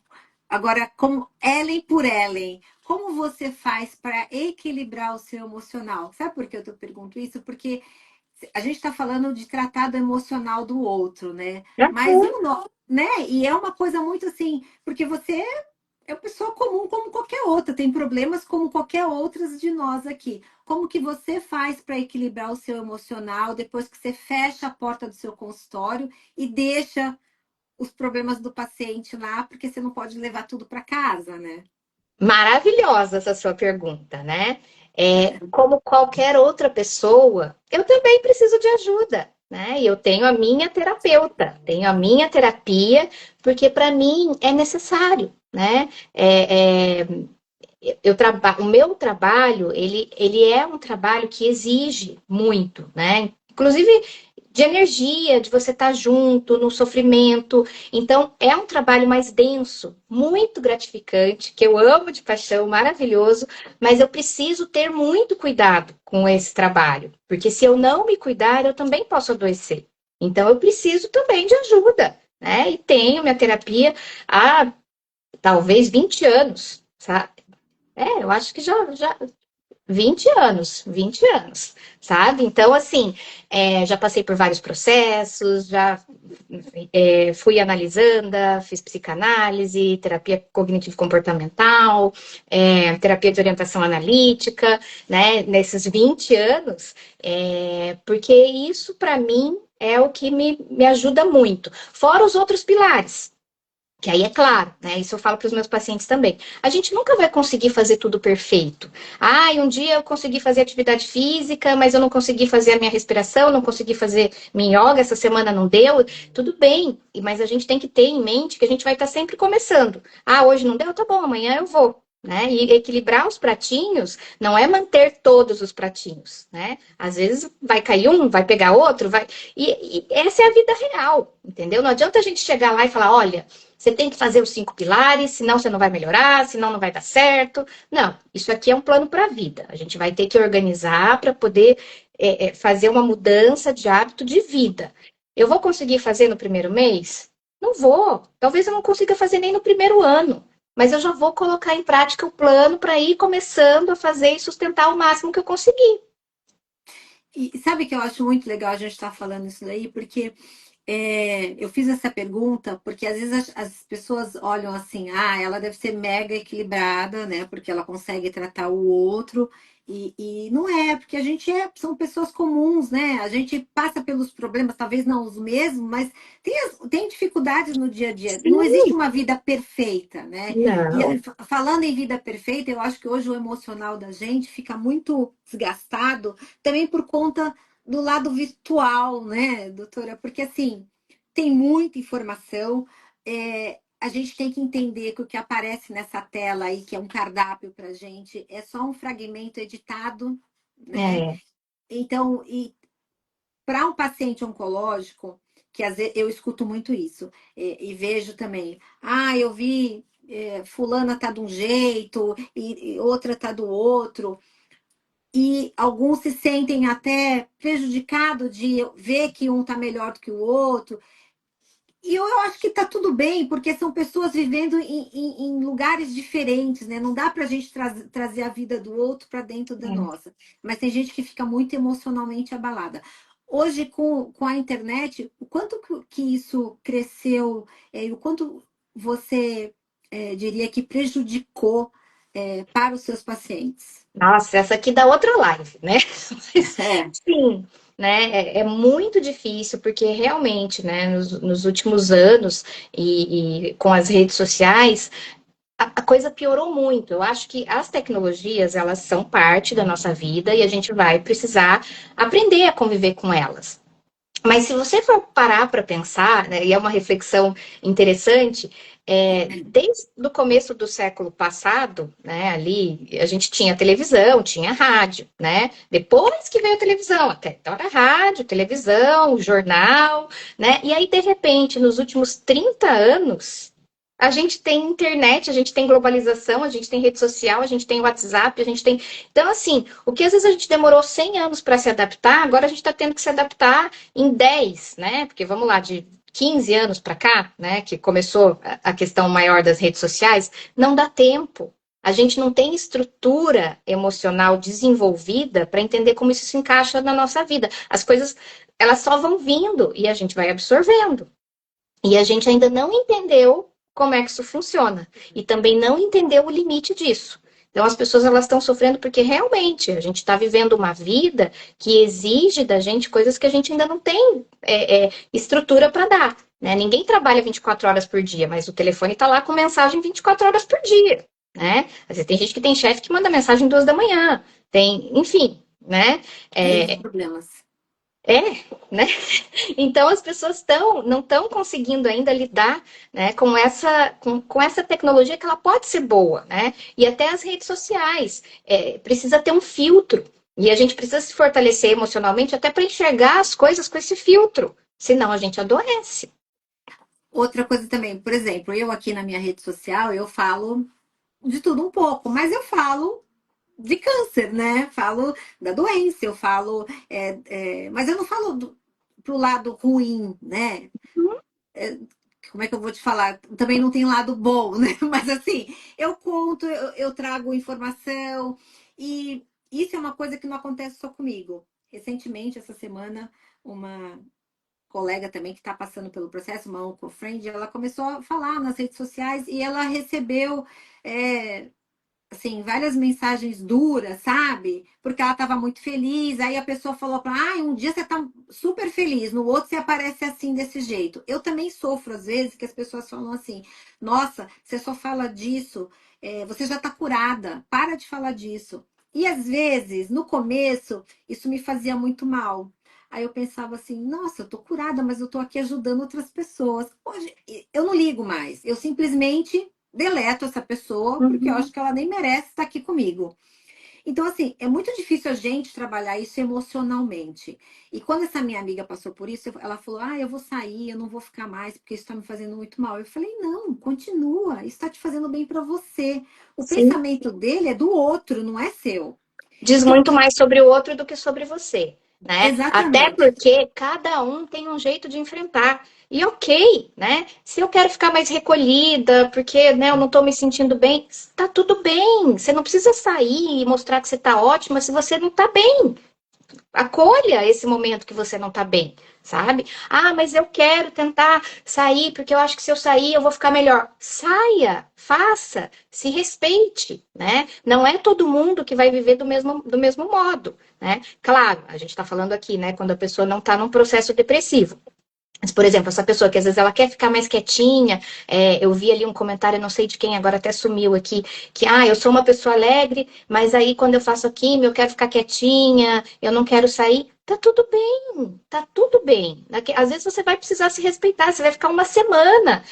Agora, como Ellen por Ellen, como você faz para equilibrar o seu emocional? Sabe por que eu te pergunto isso? Porque a gente está falando de tratar do emocional do outro, né? Mas Uhum. o né? E é uma coisa muito assim, porque você é uma pessoa comum como qualquer outra, tem problemas como qualquer outras de nós aqui. Como que você faz para equilibrar o seu emocional depois que você fecha a porta do seu consultório e deixa os problemas do paciente lá, porque você não pode levar tudo para casa, né? Maravilhosa essa sua pergunta, né? Como qualquer outra pessoa, eu também preciso de ajuda, né? E eu tenho a minha terapeuta, tenho a minha terapia, porque para mim é necessário, né? O meu trabalho, ele é um trabalho que exige muito, né? Inclusive de energia, de você estar junto no sofrimento. Então, é um trabalho mais denso, muito gratificante, que eu amo de paixão, maravilhoso, mas eu preciso ter muito cuidado com esse trabalho, porque se eu não me cuidar, eu também posso adoecer. Então, eu preciso também de ajuda, né? E tenho minha terapia há talvez 20 anos, sabe? Eu acho que já 20 anos, sabe? Então, assim, já passei por vários processos, já fui analisanda, fiz psicanálise, terapia cognitivo-comportamental, terapia de orientação analítica, né? Nesses 20 anos, porque isso, para mim, é o que me ajuda muito. Fora os outros pilares, que aí é claro, né? Isso eu falo para os meus pacientes também. A gente nunca vai conseguir fazer tudo perfeito. Ah, um dia eu consegui fazer atividade física, mas eu não consegui fazer a minha respiração, não consegui fazer minha yoga, essa semana não deu. Tudo bem, mas a gente tem que ter em mente que a gente vai estar sempre começando. Ah, hoje não deu, tá bom, amanhã eu vou. Né? E equilibrar os pratinhos não é manter todos os pratinhos, né? Às vezes vai cair um, vai pegar outro, vai. E essa é a vida real, entendeu? Não adianta a gente chegar lá e falar, olha, você tem que fazer os 5 pilares, senão você não vai melhorar, senão não vai dar certo. Não, isso aqui é um plano para a vida. A gente vai ter que organizar para poder fazer uma mudança de hábito de vida. Eu vou conseguir fazer no primeiro mês? Não vou. Talvez eu não consiga fazer nem no primeiro ano. Mas eu já vou colocar em prática o plano para ir começando a fazer e sustentar o máximo que eu conseguir. E sabe que eu acho muito legal a gente estar falando isso daí, porque eu fiz essa pergunta porque às vezes as pessoas olham assim, ela deve ser mega equilibrada, né? Porque ela consegue tratar o outro. E não é, porque a gente são pessoas comuns, né? A gente passa pelos problemas, talvez não os mesmos, mas tem dificuldades no dia a dia. Não existe Sim, uma vida perfeita, né? E não. falando em vida perfeita, eu acho que hoje o emocional da gente fica muito desgastado também por conta do lado virtual, né, doutora? Porque assim, tem muita informação. A gente tem que entender que o que aparece nessa tela aí, que é um cardápio para gente, é só um fragmento editado, né? É, Então, e para um paciente oncológico, que às vezes eu escuto muito isso, e vejo também, eu vi. fulana tá de um jeito e outra tá do outro. E alguns se sentem até prejudicados de ver que um tá melhor do que o outro. E eu acho que tá tudo bem, porque são pessoas vivendo em lugares diferentes, né? Não dá pra gente trazer a vida do outro para dentro da nossa. Mas tem gente que fica muito emocionalmente abalada. Hoje, com a internet, o quanto que isso cresceu, e o quanto você diria que prejudicou para os seus pacientes? Nossa, essa aqui dá outra live, né? Mas, É, sim, né? É muito difícil, porque realmente, né, nos últimos anos e com as redes sociais, a coisa piorou muito. Eu acho que as tecnologias, elas são parte da nossa vida e a gente vai precisar aprender a conviver com elas. Mas se você for parar para pensar, né, e é uma reflexão interessante, desde o começo do século passado, né, ali a gente tinha televisão, tinha rádio, né? Depois que veio a televisão, até então era rádio, televisão, jornal, né? E aí, de repente, nos últimos 30 anos, a gente tem internet, a gente tem globalização, a gente tem rede social, a gente tem WhatsApp, a gente tem. Então, assim, o que às vezes a gente demorou 100 anos para se adaptar, agora a gente está tendo que se adaptar em 10, né? Porque vamos lá, de 15 anos para cá, né, que começou a questão maior das redes sociais, não dá tempo. A gente não tem estrutura emocional desenvolvida para entender como isso se encaixa na nossa vida. As coisas, elas só vão vindo e a gente vai absorvendo. E a gente ainda não entendeu como é que isso funciona. E também não entendeu o limite disso. Então, as pessoas elas estão sofrendo porque realmente a gente está vivendo uma vida que exige da gente coisas que a gente ainda não tem estrutura para dar. Né? Ninguém trabalha 24 horas por dia, mas o telefone está lá com mensagem 24 horas por dia. Né? Às vezes tem gente que tem chefe que manda mensagem 2 da manhã. Tem, enfim, né? N problemas. É, né? Então as pessoas não estão conseguindo ainda lidar, né, com essa tecnologia que ela pode ser boa, né? E até as redes sociais. Precisa ter um filtro. E a gente precisa se fortalecer emocionalmente até para enxergar as coisas com esse filtro. Senão a gente adoece. Outra coisa também, por exemplo, eu aqui na minha rede social, eu falo de tudo um pouco, mas eu falo de câncer, né? Falo da doença, eu falo, mas eu não falo pro lado ruim, né? É, como é que eu vou te falar? Também não tem lado bom, né? Mas assim, eu conto, eu trago informação e isso é uma coisa que não acontece só comigo. Recentemente, essa semana, uma colega também que está passando pelo processo, uma onco-friend, ela começou a falar nas redes sociais e ela recebeu assim, várias mensagens duras, sabe? Porque ela estava muito feliz. Aí a pessoa falou para ela, um dia você tá super feliz, no outro você aparece assim, desse jeito. Eu também sofro, às vezes, que as pessoas falam assim, nossa, você só fala disso, você já tá curada, para de falar disso. E às vezes, no começo, isso me fazia muito mal. Aí eu pensava assim, nossa, eu tô curada, mas eu tô aqui ajudando outras pessoas. Hoje, eu não ligo mais. Eu simplesmente deleto essa pessoa, porque eu Uhum. acho que ela nem merece estar aqui comigo. Então, assim, é muito difícil a gente trabalhar isso emocionalmente. E quando essa minha amiga passou por isso, ela falou: ah, eu vou sair, eu não vou ficar mais, porque isso está me fazendo muito mal. Eu falei: não, continua, isso está te fazendo bem para você. O Sim. pensamento dele é do outro, não é seu. Diz Então, muito mais sobre o outro do que sobre você, né? Até exatamente. porque cada um tem um jeito de enfrentar. E ok, né? Se eu quero ficar mais recolhida, porque né, eu não tô me sentindo bem, tá tudo bem. Você não precisa sair e mostrar que você tá ótima se você não tá bem. Acolha esse momento que você não tá bem, sabe? Ah, mas eu quero tentar sair, porque eu acho que se eu sair eu vou ficar melhor. Saia, faça, se respeite, né? Não é todo mundo que vai viver do mesmo modo, né? Claro, a gente tá falando aqui, né, quando a pessoa não tá num processo depressivo. Mas, por exemplo, essa pessoa que às vezes ela quer ficar mais quietinha, eu vi ali um comentário, não sei de quem, agora até sumiu aqui, que, eu sou uma pessoa alegre, mas aí quando eu faço a químio, eu quero ficar quietinha, eu não quero sair. Tá tudo bem, tá tudo bem. Às vezes você vai precisar se respeitar, você vai ficar uma semana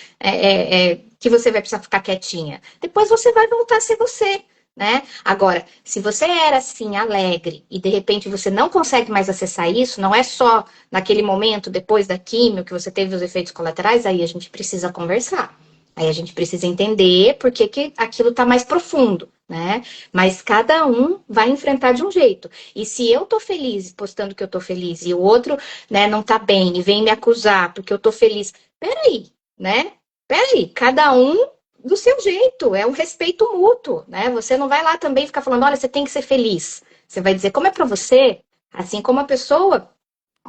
que você vai precisar ficar quietinha. Depois você vai voltar a ser você. Né? Agora, se você era assim, alegre, e de repente você não consegue mais acessar isso, não é só naquele momento, depois da químio, que você teve os efeitos colaterais, aí a gente precisa conversar. Aí a gente precisa entender por que que aquilo está mais profundo, né? Mas cada um vai enfrentar de um jeito. E se eu tô feliz postando que eu tô feliz e o outro, né, não tá bem e vem me acusar porque eu tô feliz, peraí, né? Peraí, cada um do seu jeito, é um respeito mútuo, né? Você não vai lá também ficar falando, olha, você tem que ser feliz. Você vai dizer como é para você, assim como a pessoa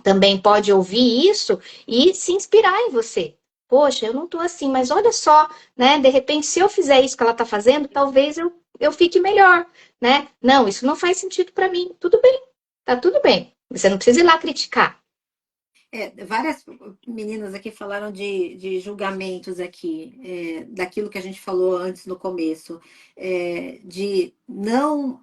também pode ouvir isso e se inspirar em você. Poxa, eu não tô assim, mas olha só, né? De repente, se eu fizer isso que ela tá fazendo, talvez eu fique melhor, né? Não, isso não faz sentido para mim. Tudo bem, tá tudo bem. Você não precisa ir lá criticar. Várias meninas aqui falaram de julgamentos aqui, daquilo que a gente falou antes no começo, de não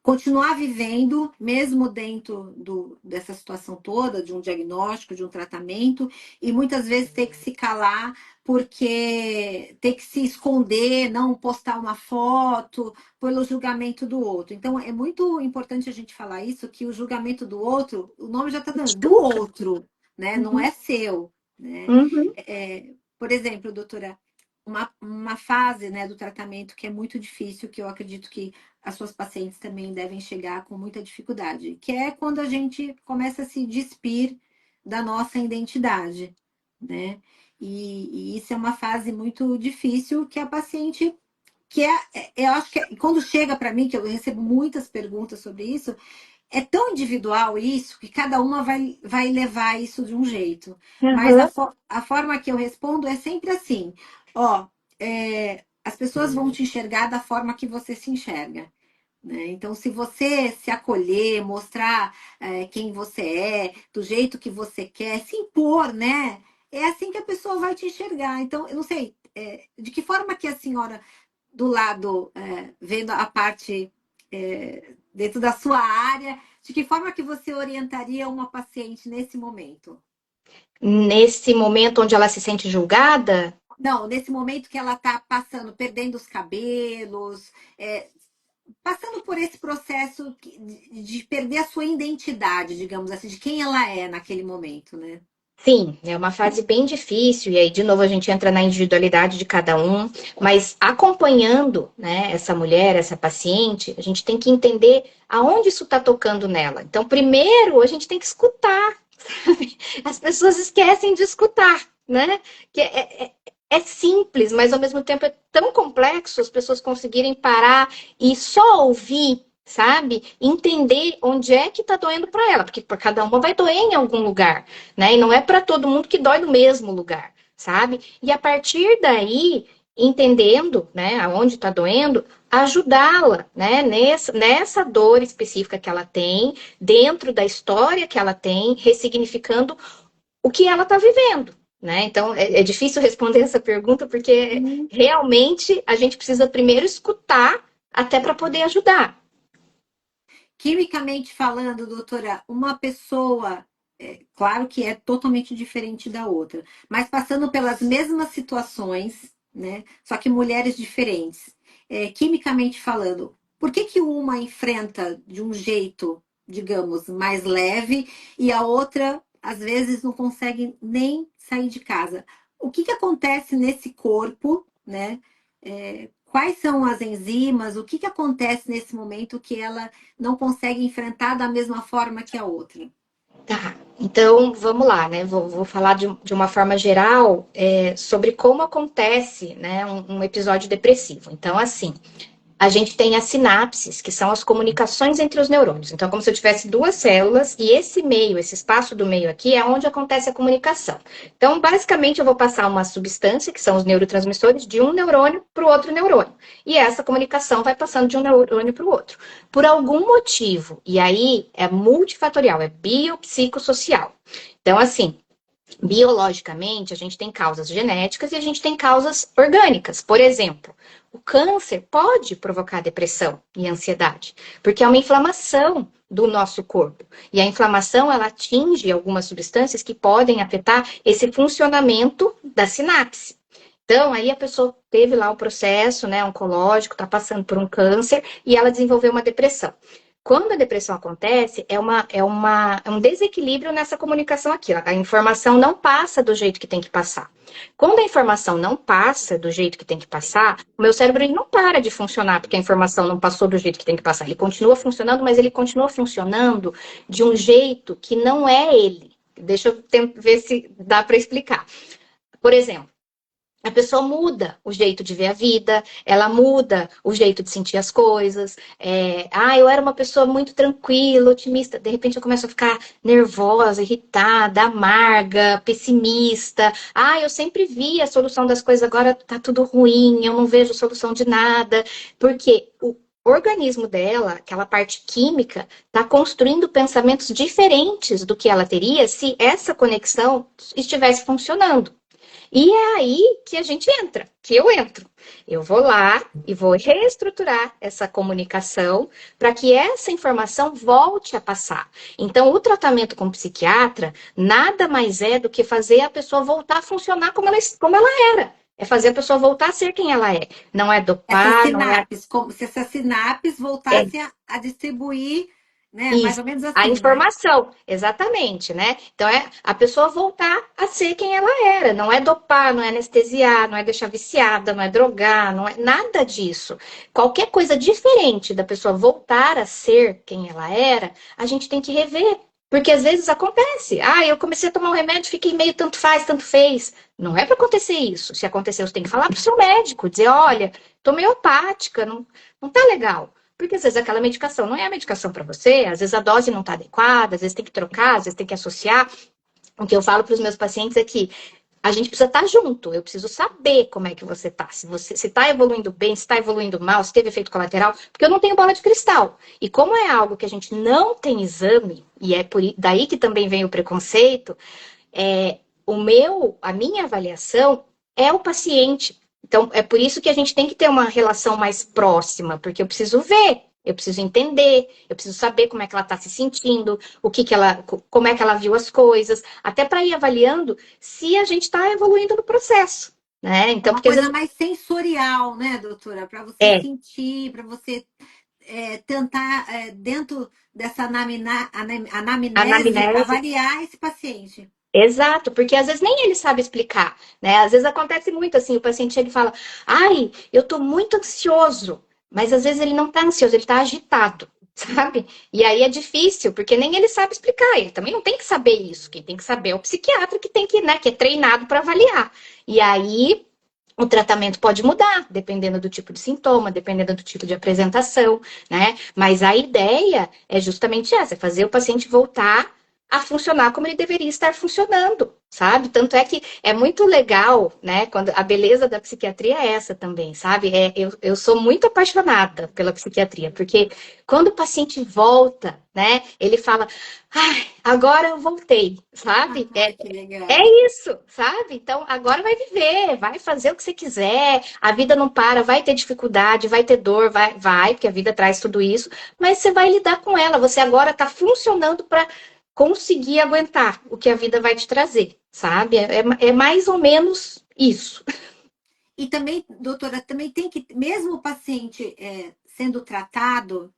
continuar vivendo, mesmo dentro dessa situação toda, de um diagnóstico, de um tratamento, e muitas vezes ter que se calar, porque ter que se esconder, não postar uma foto, pelo julgamento do outro. Então, é muito importante a gente falar isso, que o julgamento do outro, o nome já está dando, do outro, né? Não Uhum, é seu, né? uhum. Por exemplo, doutora, uma fase, né, do tratamento que é muito difícil, que eu acredito que as suas pacientes também devem chegar com muita dificuldade, que é quando a gente começa a se despir da nossa identidade, né? E isso é uma fase muito difícil que a paciente, eu acho que quando chega para mim, que eu recebo muitas perguntas sobre isso, é tão individual isso que cada uma vai levar isso de um jeito. Mas Uhum. a forma que eu respondo é sempre assim: ó, as pessoas vão te enxergar da forma que você se enxerga. Né? Então, se você se acolher, mostrar quem você é, do jeito que você quer, se impor, né? É assim que a pessoa vai te enxergar. Então, eu não sei, de que forma que a senhora, do lado, vendo a parte dentro da sua área, de que forma que você orientaria uma paciente nesse momento? Nesse momento onde ela se sente julgada, Não, nesse momento que ela está passando, perdendo os cabelos, passando por esse processo de perder a sua identidade, digamos assim, de quem ela é naquele momento, né? sim, é uma fase bem difícil, e aí, de novo, a gente entra na individualidade de cada um, mas acompanhando, né, essa mulher, essa paciente, a gente tem que entender aonde isso está tocando nela. Então, primeiro, a gente tem que escutar, sabe? As pessoas esquecem de escutar, né? Que é simples, mas ao mesmo tempo é tão complexo as pessoas conseguirem parar e só ouvir, sabe? Entender onde é que tá doendo para ela, porque para cada uma vai doer em algum lugar, né? E não é para todo mundo que dói no mesmo lugar, sabe? E a partir daí, entendendo, né, aonde está doendo, ajudá-la, né, nessa dor específica que ela tem, dentro da história que ela tem, ressignificando o que ela está vivendo. Né? Então, é difícil responder essa pergunta porque Sim. realmente a gente precisa primeiro escutar até para poder ajudar. Quimicamente falando, doutora, uma pessoa, claro que é totalmente diferente da outra, mas passando pelas mesmas situações, né? Só que mulheres diferentes. Quimicamente falando, por que que uma enfrenta de um jeito, digamos, mais leve e a outra, às vezes, não consegue nem sair de casa? O que que acontece nesse corpo, né? Quais são as enzimas? O que que acontece nesse momento que ela não consegue enfrentar da mesma forma que a outra? Tá, então vamos lá, né? Vou falar de uma forma geral sobre como acontece, né, um episódio depressivo. Então, assim, a gente tem as sinapses, que são as comunicações entre os neurônios. Então, é como se eu tivesse duas células, e esse meio, esse espaço do meio aqui, é onde acontece a comunicação. Então, basicamente, eu vou passar uma substância, que são os neurotransmissores, de um neurônio para o outro neurônio. E essa comunicação vai passando de um neurônio para o outro. Por algum motivo, e aí é multifatorial, é biopsicossocial. Então, assim, biologicamente, a gente tem causas genéticas e a gente tem causas orgânicas. Por exemplo, o câncer pode provocar depressão e ansiedade, porque é uma inflamação do nosso corpo. E a inflamação, ela atinge algumas substâncias que podem afetar esse funcionamento da sinapse. Então, aí a pessoa teve lá o processo, né, oncológico, está passando por um câncer e ela desenvolveu uma depressão. Quando a depressão acontece, é um desequilíbrio nessa comunicação aqui. Ó. A informação não passa do jeito que tem que passar. Quando a informação não passa do jeito que tem que passar, o meu cérebro ele não para de funcionar, porque a informação não passou do jeito que tem que passar. Ele continua funcionando, mas ele continua funcionando de um jeito que não é ele. Deixa eu ver se dá para explicar. Por exemplo, a pessoa muda o jeito de ver a vida, ela muda o jeito de sentir as coisas. Eu era uma pessoa muito tranquila, otimista. De repente eu começo a ficar nervosa, irritada, amarga, pessimista. Eu sempre vi a solução das coisas, agora tá tudo ruim, eu não vejo solução de nada. Porque o organismo dela, aquela parte química, está construindo pensamentos diferentes do que ela teria se essa conexão estivesse funcionando. E é aí que a gente entra, que eu entro. Eu vou lá e vou reestruturar essa comunicação para que essa informação volte a passar. Então, o tratamento com o psiquiatra nada mais é do que fazer a pessoa voltar a funcionar como ela era. É fazer a pessoa voltar a ser quem ela é. Não é Essas dopar, não é... sinapses, como se essas sinapses é voltassem a distribuir, né? Mais Isso, ou menos a assim, né? informação, exatamente, né? Então é a pessoa voltar a ser quem ela era, não é dopar, não é anestesiar, não é deixar viciada, não é drogar, não é nada disso. Qualquer coisa diferente da pessoa voltar a ser quem ela era, a gente tem que rever. Porque às vezes acontece. Eu comecei a tomar um remédio, fiquei meio tanto faz, tanto fez. Não é para acontecer isso. Se acontecer, você tem que falar para o seu médico, dizer, olha, tô meio apática, não tá legal. Porque às vezes aquela medicação não é a medicação para você, às vezes a dose não está adequada, às vezes tem que trocar, às vezes tem que associar. O que eu falo para os meus pacientes é que a gente precisa estar junto, eu preciso saber como é que você está. Se está evoluindo bem, se está evoluindo mal, se teve efeito colateral, porque eu não tenho bola de cristal. E como é algo que a gente não tem exame, e é daí que também vem o preconceito, a minha avaliação é o paciente. Então, é por isso que a gente tem que ter uma relação mais próxima, porque eu preciso ver, eu preciso entender, eu preciso saber como é que ela está se sentindo, como é que ela viu as coisas, até para ir avaliando se a gente está evoluindo no processo, né? É Então, uma porque às coisa vezes mais sensorial, né, doutora? Para você é sentir, para você tentar, dentro dessa anamnese, anamnese. avaliar esse paciente. Exato, porque às vezes nem ele sabe explicar, né? Às vezes acontece muito assim, o paciente chega e fala, eu tô muito ansioso, mas às vezes ele não tá ansioso, ele tá agitado, sabe? E aí é difícil, porque nem ele sabe explicar, ele também não tem que saber isso, quem tem que saber é o psiquiatra que tem que, né, que é treinado para avaliar. E aí o tratamento pode mudar, dependendo do tipo de sintoma, dependendo do tipo de apresentação, né? Mas a ideia é justamente essa, é fazer o paciente voltar a funcionar como ele deveria estar funcionando, sabe? Tanto é que é muito legal, né? Quando a beleza da psiquiatria é essa também, sabe? Eu sou muito apaixonada pela psiquiatria, porque quando o paciente volta, né? Ele fala, agora eu voltei, sabe? Ah, que É legal. isso, sabe? Então, agora vai viver, vai fazer o que você quiser, a vida não para, vai ter dificuldade, vai ter dor, vai, porque a vida traz tudo isso, mas você vai lidar com ela, você agora está funcionando para conseguir aguentar o que a vida vai te trazer, sabe? É mais ou menos isso. E também, doutora, também tem que, mesmo o paciente sendo tratado,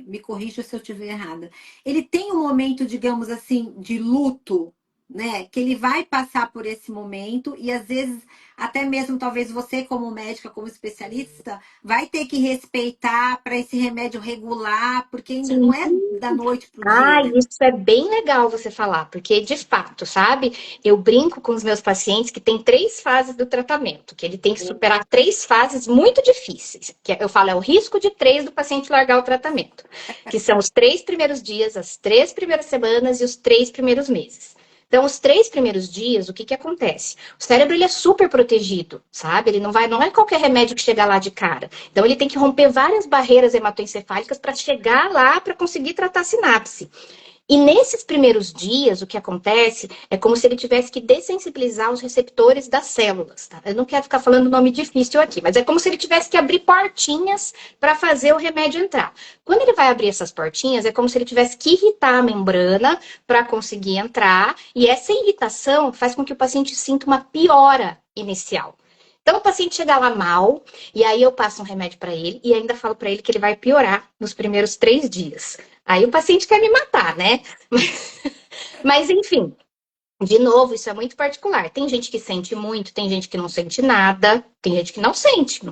me corrija se eu estiver errada, ele tem um momento, digamos assim, de luto, né? Que ele vai passar por esse momento e às vezes, até mesmo talvez você, como médica, como especialista, vai ter que respeitar para esse remédio regular, porque ainda não Sim. é da noite para o dia, né? Isso é bem legal você falar, porque de fato, sabe? Eu brinco com os meus pacientes que tem 3 fases do tratamento, que ele tem que superar 3 fases muito difíceis. Que eu falo, é o risco de 3 do paciente largar o tratamento, que são os 3 primeiros dias, as 3 primeiras semanas e os 3 primeiros meses. Então, os 3 primeiros dias, o que acontece? O cérebro ele é super protegido, sabe? Ele não é qualquer remédio que chega lá de cara. Então, ele tem que romper várias barreiras hematoencefálicas para chegar lá para conseguir tratar a sinapse. E nesses primeiros dias, o que acontece é como se ele tivesse que dessensibilizar os receptores das células. Tá? Eu não quero ficar falando nome difícil aqui, mas é como se ele tivesse que abrir portinhas para fazer o remédio entrar. Quando ele vai abrir essas portinhas, é como se ele tivesse que irritar a membrana para conseguir entrar, e essa irritação faz com que o paciente sinta uma piora inicial. Então, o paciente chega lá mal, e aí eu passo um remédio para ele, e ainda falo para ele que ele vai piorar nos primeiros 3 dias. Aí o paciente quer me matar, né? Mas enfim, de novo, isso é muito particular. Tem gente que sente muito, tem gente que não sente nada, tem gente que não sente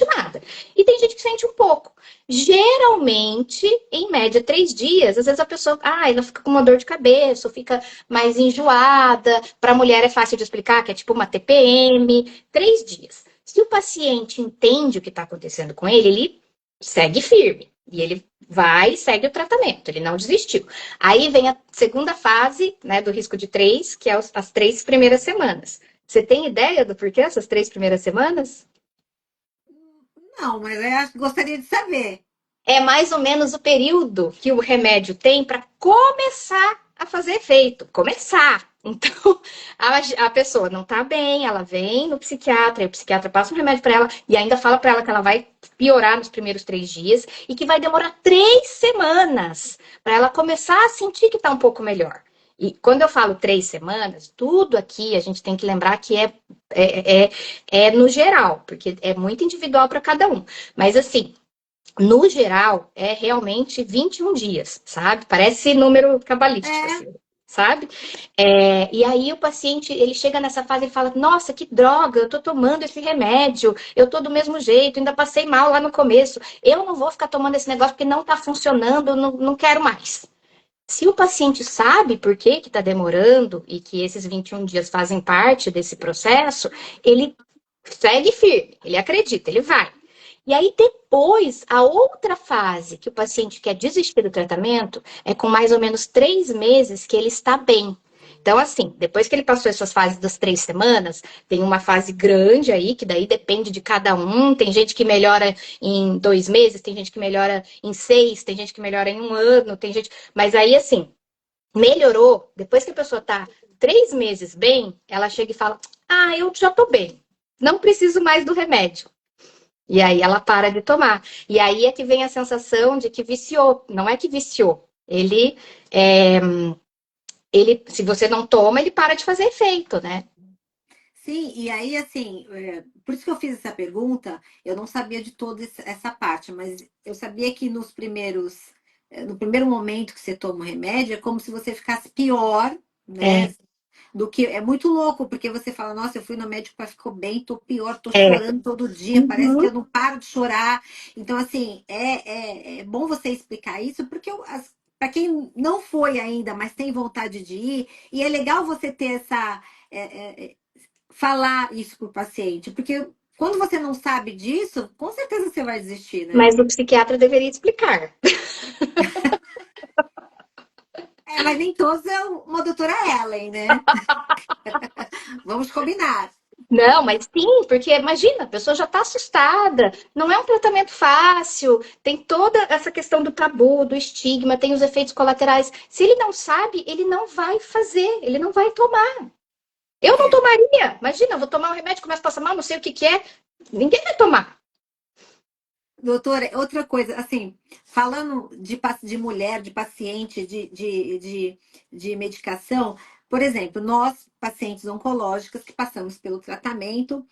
nada. E tem gente que sente um pouco. Geralmente, em média, 3 dias, às vezes a pessoa, ela fica com uma dor de cabeça, ou fica mais enjoada. Para a mulher é fácil de explicar, que é tipo uma TPM. 3 dias. Se o paciente entende o que está acontecendo com ele segue firme. E ele vai e segue o tratamento, ele não desistiu. Aí vem a segunda fase, né, do risco de 3, que é as 3 primeiras semanas. Você tem ideia do porquê essas 3 primeiras semanas? Não, mas eu gostaria de saber. É mais ou menos o período que o remédio tem para começar a fazer efeito. Começar. Então, a pessoa não está bem, ela vem no psiquiatra, e o psiquiatra passa um remédio para ela e ainda fala para ela que ela vai piorar nos primeiros 3 dias e que vai demorar 3 semanas para ela começar a sentir que está um pouco melhor. E quando eu falo 3 semanas, tudo aqui a gente tem que lembrar que é no geral, porque é muito individual para cada um. Mas assim, no geral, é realmente 21 dias, sabe? Parece número cabalístico, É, assim, sabe? E aí o paciente, ele chega nessa fase e fala, nossa, que droga, eu tô tomando esse remédio, eu tô do mesmo jeito, ainda passei mal lá no começo, eu não vou ficar tomando esse negócio porque não tá funcionando, eu não quero mais. Se o paciente sabe por que que tá demorando e que esses 21 dias fazem parte desse processo, ele segue firme, ele acredita, ele vai. E aí, depois, a outra fase que o paciente quer desistir do tratamento é com mais ou menos 3 meses que ele está bem. Então, assim, depois que ele passou essas fases das 3 semanas, tem uma fase grande aí, que daí depende de cada um. Tem gente que melhora em 2 meses, tem gente que melhora em 6, tem gente que melhora em um ano, tem gente. Mas aí, assim, melhorou. Depois que a pessoa tá 3 meses bem, ela chega e fala: eu já tô bem, não preciso mais do remédio. E aí ela para de tomar. E aí é que vem a sensação de que viciou. Não é que viciou. É, se você não toma, ele para de fazer efeito, né? sim, e aí, assim, por isso que eu fiz essa pergunta, eu não sabia de toda essa parte, mas eu sabia que no primeiro momento que você toma o remédio, é como se você ficasse pior, né? É, Do que é muito louco, porque você fala, nossa, eu fui no médico, mas ficou bem, tô pior, tô é. chorando todo dia, parece que Uhum. eu não paro de chorar. Então, assim, é bom você explicar isso, porque para quem não foi ainda, mas tem vontade de ir, e é legal você ter falar isso pro paciente, porque quando você não sabe disso, com certeza você vai desistir, né? Mas o psiquiatra deveria explicar. Mas nem todos é uma doutora Ellen, né? Vamos combinar. Não, mas sim, porque imagina, a pessoa já está assustada, não é um tratamento fácil, tem toda essa questão do tabu, do estigma, tem os efeitos colaterais. Se ele não sabe, ele não vai fazer, ele não vai tomar. Eu não É. tomaria. Imagina, eu vou tomar um remédio, começo a passar mal, não sei o que que é. Ninguém vai tomar. Doutora, outra coisa, assim, falando de mulher, de paciente, de medicação, por exemplo, nós, pacientes oncológicas que passamos pelo tratamento,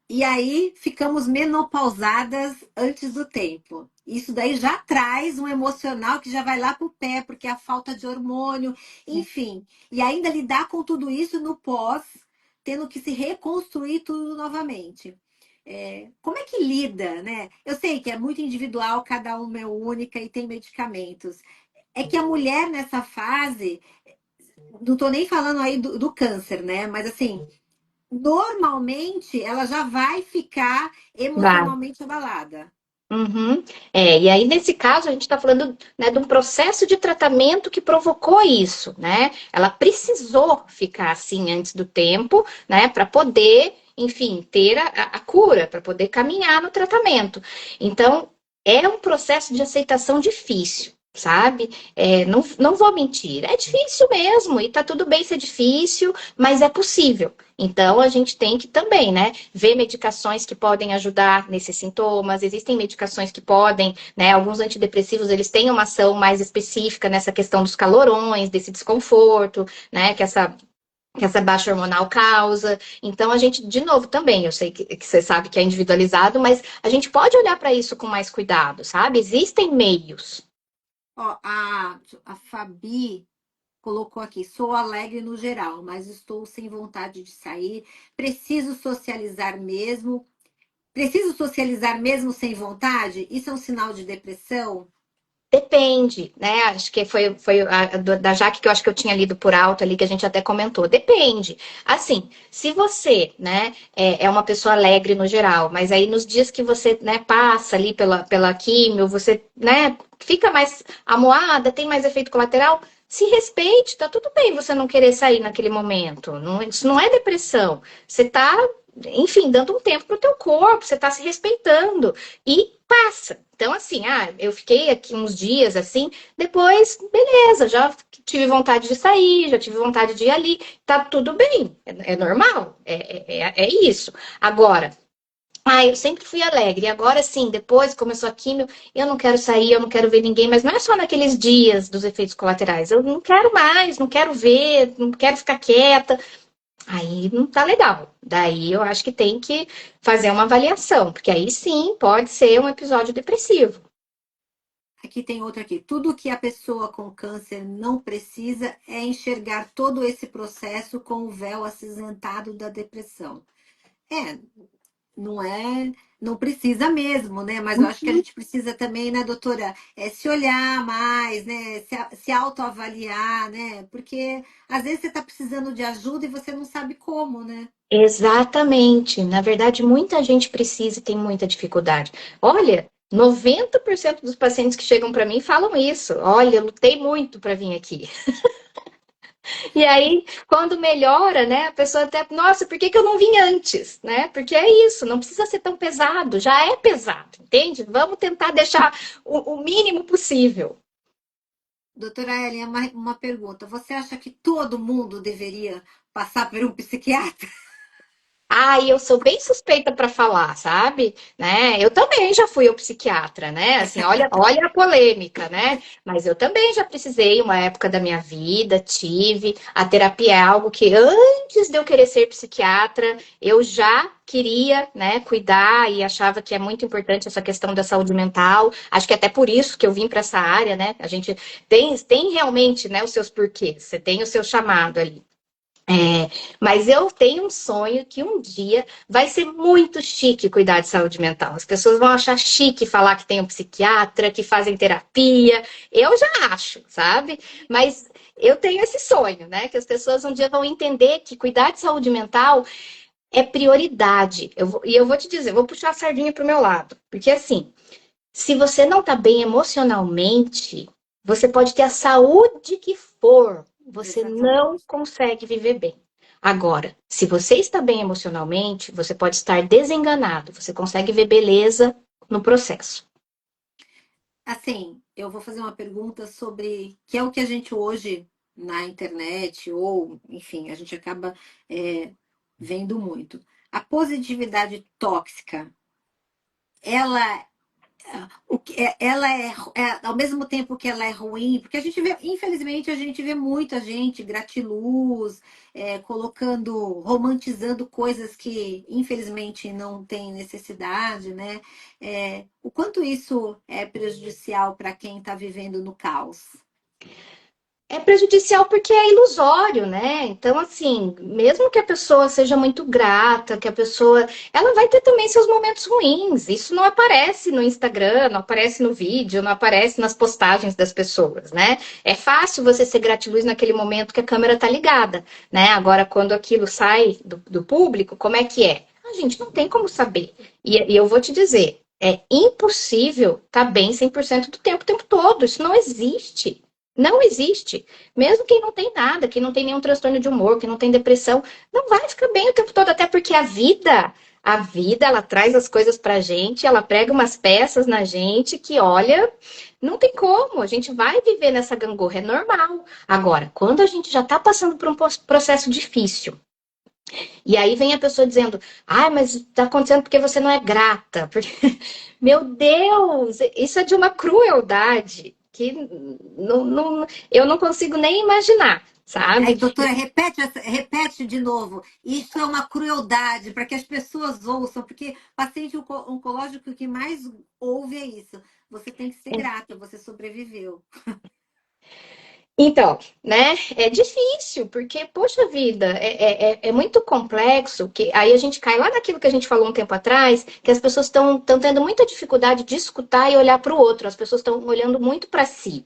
e aí ficamos menopausadas antes do tempo. Isso daí já traz um emocional que já vai lá pro pé, porque é a falta de hormônio, enfim. E ainda lidar com tudo isso no pós, tendo que se reconstruir tudo novamente. Como é que lida, né? Eu sei que é muito individual, cada uma é única e tem medicamentos. É que a mulher nessa fase, não tô nem falando aí do câncer, né? Mas assim, normalmente ela já vai ficar Vai. emocionalmente abalada. Uhum. E aí, nesse caso, a gente está falando, né, de um processo de tratamento que provocou isso, né? Ela precisou ficar assim antes do tempo, né, para poder, enfim, ter a cura, para poder caminhar no tratamento. Então, é um processo de aceitação difícil. Sabe? Não vou mentir, é difícil mesmo, e tá tudo bem ser difícil, mas é possível. Então, a gente tem que também, né, ver medicações que podem ajudar nesses sintomas. Existem medicações que podem, né, alguns antidepressivos, eles têm uma ação mais específica nessa questão dos calorões, desse desconforto, né, que essa que essa baixa hormonal causa. Então, a gente, de novo, também, eu sei que você sabe que é individualizado, mas a gente pode olhar para isso com mais cuidado, sabe? Existem meios. Ó, a Fabi colocou aqui: sou alegre no geral, mas estou sem vontade de sair. Preciso socializar mesmo. Preciso socializar mesmo sem vontade? Isso é um sinal de depressão? Depende, né? Acho que foi da Jaque que eu acho que eu tinha lido por alto ali, que a gente até comentou. Depende. Assim, se você, né, é uma pessoa alegre no geral, mas aí nos dias que você, né, passa ali pela químio, você, né, fica mais amuada, tem mais efeito colateral, se respeite, tá tudo bem você não querer sair naquele momento. Não, isso não é depressão. Você tá, enfim, dando um tempo pro teu corpo, você tá se respeitando. E passa. Então, assim, eu fiquei aqui uns dias assim, depois, beleza, já tive vontade de sair, já tive vontade de ir ali, tá tudo bem, é normal, é isso. Agora, eu sempre fui alegre, e agora sim, depois começou a químio, eu não quero sair, eu não quero ver ninguém, mas não é só naqueles dias dos efeitos colaterais, eu não quero mais, não quero ver, não quero ficar quieta, aí não tá legal. Daí eu acho que tem que fazer uma avaliação, porque aí sim pode ser um episódio depressivo. Aqui tem outra aqui. Tudo que a pessoa com câncer não precisa é enxergar todo esse processo com o véu acinzentado da depressão. É, não é, não precisa mesmo, né? Mas eu acho que a gente precisa também, né, doutora, se olhar mais, né? Se autoavaliar, né? Porque às vezes você está precisando de ajuda e você não sabe como, né? Exatamente. Na verdade, muita gente precisa e tem muita dificuldade. Olha, 90% dos pacientes que chegam para mim falam isso. Olha, eu lutei muito para vir aqui. E aí, quando melhora, né, a pessoa até, nossa, por que que eu não vim antes, né? Porque é isso, não precisa ser tão pesado, já é pesado, entende? Vamos tentar deixar o mínimo possível. Doutora Ellen, uma pergunta. Você acha que todo mundo deveria passar por um psiquiatra? E eu sou bem suspeita para falar, sabe? Né? Eu também já fui ao psiquiatra, né? Assim, olha a polêmica, né? Mas eu também já precisei, uma época da minha vida, tive. A terapia é algo que antes de eu querer ser psiquiatra, eu já queria, né, cuidar e achava que é muito importante essa questão da saúde mental. Acho que é até por isso que eu vim para essa área, né? A gente tem realmente, né, os seus porquês, você tem o seu chamado ali. Mas eu tenho um sonho que um dia vai ser muito chique cuidar de saúde mental. As pessoas vão achar chique falar que tem um psiquiatra, que fazem terapia. Eu já acho, sabe? Mas eu tenho esse sonho, né? Que as pessoas um dia vão entender que cuidar de saúde mental é prioridade. E eu vou te dizer, vou puxar a sardinha para o meu lado. Porque assim, se você não está bem emocionalmente, você pode ter a saúde que for, você não Exatamente. consegue viver bem. Agora, se você está bem emocionalmente, você pode estar desenganado, você consegue ver beleza no processo. Assim, eu vou fazer uma pergunta sobre que é o que a gente hoje na internet, ou enfim, a gente acaba é, vendo muito. A positividade tóxica, ela ela ao mesmo tempo que ela é ruim, porque a gente vê, infelizmente, a gente vê muita gente gratiluz, colocando, romantizando coisas que infelizmente não tem necessidade, né? O quanto isso é prejudicial para quem está vivendo no caos? É prejudicial porque é ilusório, né? Então, assim, mesmo que a pessoa seja muito grata, que a pessoa. Ela vai ter também seus momentos ruins. Isso não aparece no Instagram, não aparece no vídeo, não aparece nas postagens das pessoas, né? É fácil você ser gratiluz naquele momento que a câmera tá ligada, né? Agora, quando aquilo sai do público, como é que é? A gente não tem como saber. E eu vou te dizer. É impossível estar bem 100% do tempo, o tempo todo. Isso não existe. Não existe. Mesmo quem não tem nada, quem não tem nenhum transtorno de humor, quem não tem depressão, não vai ficar bem o tempo todo, até porque a vida, ela traz as coisas pra gente, ela prega umas peças na gente que, olha, não tem como, a gente vai viver nessa gangorra, é normal. Agora, quando a gente já tá passando por um processo difícil, e aí vem a pessoa dizendo, mas tá acontecendo porque você não é grata. Porque... Meu Deus, isso é de uma crueldade. que eu não consigo nem imaginar, Aí, sabe? doutora, repete de novo. Isso é uma crueldade para que as pessoas ouçam, porque paciente oncológico o que mais ouve é isso. Você tem que ser grata, você sobreviveu. Então, né, é difícil, porque, poxa vida, é muito complexo, que aí a gente cai lá naquilo que a gente falou um tempo atrás, que as pessoas estão tendo muita dificuldade de escutar e olhar para o outro, as pessoas estão olhando muito para si.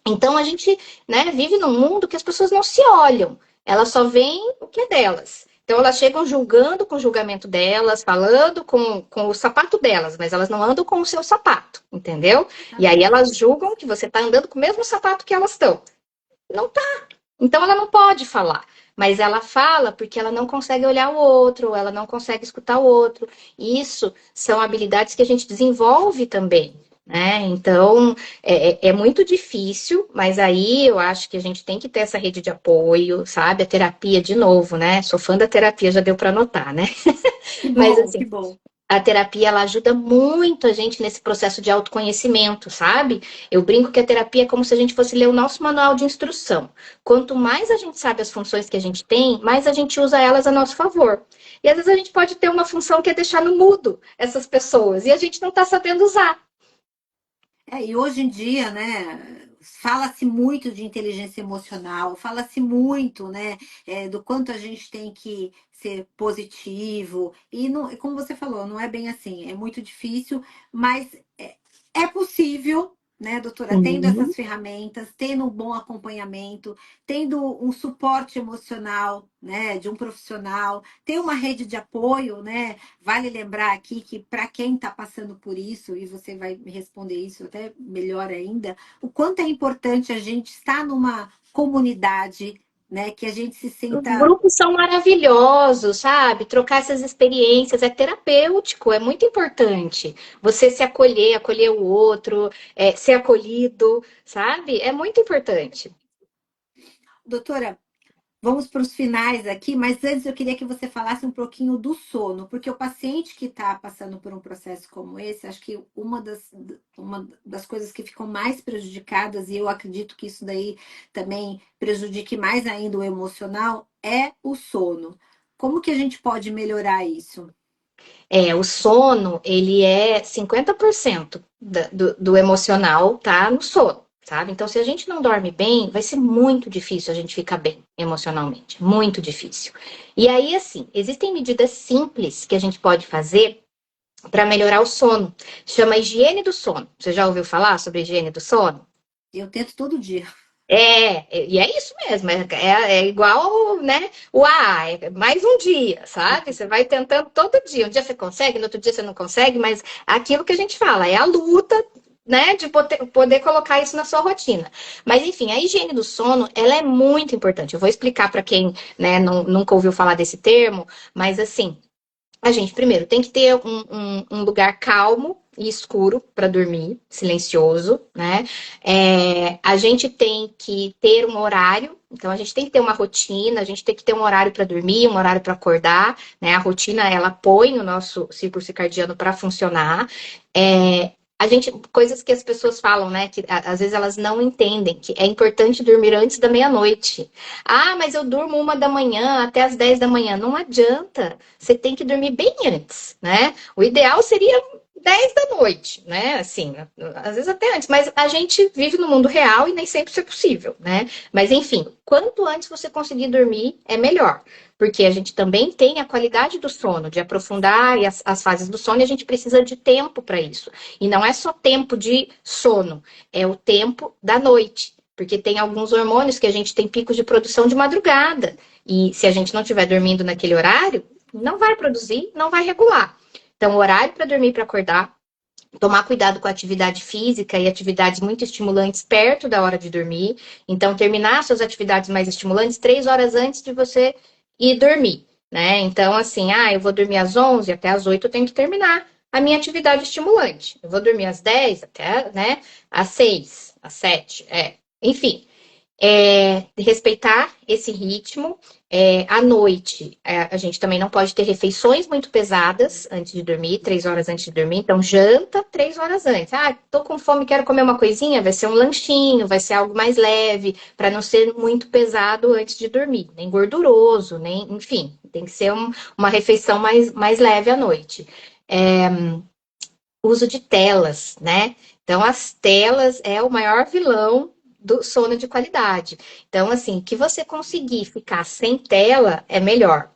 Então, a gente, né, vive num mundo que as pessoas não se olham, elas só veem o que é delas. Então, elas chegam julgando com o julgamento delas, falando com o sapato delas, mas elas não andam com o seu sapato, entendeu? E aí Exatamente. elas julgam que você está andando com o mesmo sapato que elas estão. Não tá. Então ela não pode falar. Mas ela fala porque ela não consegue olhar o outro, ela não consegue escutar o outro. E isso são habilidades que a gente desenvolve também, né? Então é muito difícil, mas aí eu acho que a gente tem que ter essa rede de apoio, sabe? A terapia, de novo, né? Sou fã da terapia, já deu para notar, né? Que Mas bom, assim, que bom. a terapia ela ajuda muito a gente nesse processo de autoconhecimento, sabe? Eu brinco que a terapia é como se a gente fosse ler o nosso manual de instrução. Quanto mais a gente sabe as funções que a gente tem, mais a gente usa elas a nosso favor. E às vezes a gente pode ter uma função que é deixar no mudo essas pessoas e a gente não está sabendo usar. E hoje em dia, né, fala-se muito de inteligência emocional, fala-se muito, né, do quanto a gente tem que ser positivo. E não, como você falou, não é bem assim, é muito difícil, mas é possível, né, doutora, tendo essas Sim. ferramentas, tendo um bom acompanhamento, tendo um suporte emocional, né, de um profissional, ter uma rede de apoio, né? Vale lembrar aqui que para quem está passando por isso, e você vai me responder isso até melhor ainda, o quanto é importante a gente estar numa comunidade, né, que a gente se Os sinta. grupos são maravilhosos, sabe? Trocar essas experiências é terapêutico, é muito importante. Você se acolher, acolher o outro, ser acolhido, sabe? É muito importante. Doutora, vamos para os finais aqui, mas antes eu queria que você falasse um pouquinho do sono, porque o paciente que está passando por um processo como esse, acho que uma das coisas que ficam mais prejudicadas, e eu acredito que isso daí também prejudique mais ainda o emocional, é o sono. Como que a gente pode melhorar isso? O sono, ele é 50% do emocional, tá no sono, sabe? Então, se a gente não dorme bem, vai ser muito difícil a gente ficar bem emocionalmente, muito difícil. E aí, assim, existem medidas simples que a gente pode fazer para melhorar o sono. Chama higiene do sono. Você já ouviu falar sobre higiene do sono? Eu tento todo dia. E é isso mesmo, é igual, né, o AA, é mais um dia, sabe? Você vai tentando todo dia. Um dia você consegue, no outro dia você não consegue, mas aquilo que a gente fala, é a luta, né, de poder colocar isso na sua rotina. Mas, enfim, a higiene do sono, ela é muito importante. Eu vou explicar para quem, né, nunca ouviu falar desse termo, mas, assim, a gente primeiro tem que ter um lugar calmo e escuro para dormir, silencioso, né? A gente tem que ter um horário, então a gente tem que ter uma rotina, a gente tem que ter um horário para dormir, um horário para acordar, né? A rotina ela põe o nosso ciclo circadiano para funcionar. A gente, coisas que as pessoas falam, né? Que às vezes elas não entendem que é importante dormir antes da meia-noite. Ah, mas eu durmo 1 da manhã até as 10 da manhã. Não adianta. Você tem que dormir bem antes, né? O ideal seria 10 da noite, né? Assim, às vezes até antes, mas a gente vive no mundo real e nem sempre isso é possível, né? Mas enfim, quanto antes você conseguir dormir, é melhor. Porque a gente também tem a qualidade do sono, de aprofundar as fases do sono, e a gente precisa de tempo para isso. E não é só tempo de sono, é o tempo da noite. Porque tem alguns hormônios que a gente tem picos de produção de madrugada. E se a gente não estiver dormindo naquele horário, não vai produzir, não vai regular. Então, o horário para dormir e para acordar, tomar cuidado com a atividade física e atividades muito estimulantes perto da hora de dormir. Então, terminar suas atividades mais estimulantes 3 horas antes de você ir dormir, né? Então, assim, eu vou dormir às 11, até às 8 eu tenho que terminar a minha atividade estimulante. Eu vou dormir às 10, até, né, às 6, às 7, enfim. Respeitar esse ritmo À noite, a gente também não pode ter refeições muito pesadas antes de dormir, 3 horas antes de dormir. Então, janta 3 horas antes. Ah, tô com fome, quero comer uma coisinha, vai ser um lanchinho, vai ser algo mais leve, para não ser muito pesado antes de dormir, nem gorduroso, nem, enfim, tem que ser uma refeição mais leve à noite. É, uso de telas, né? Então, as telas é o maior vilão do sono de qualidade. Então, assim, que você conseguir ficar sem tela é melhor.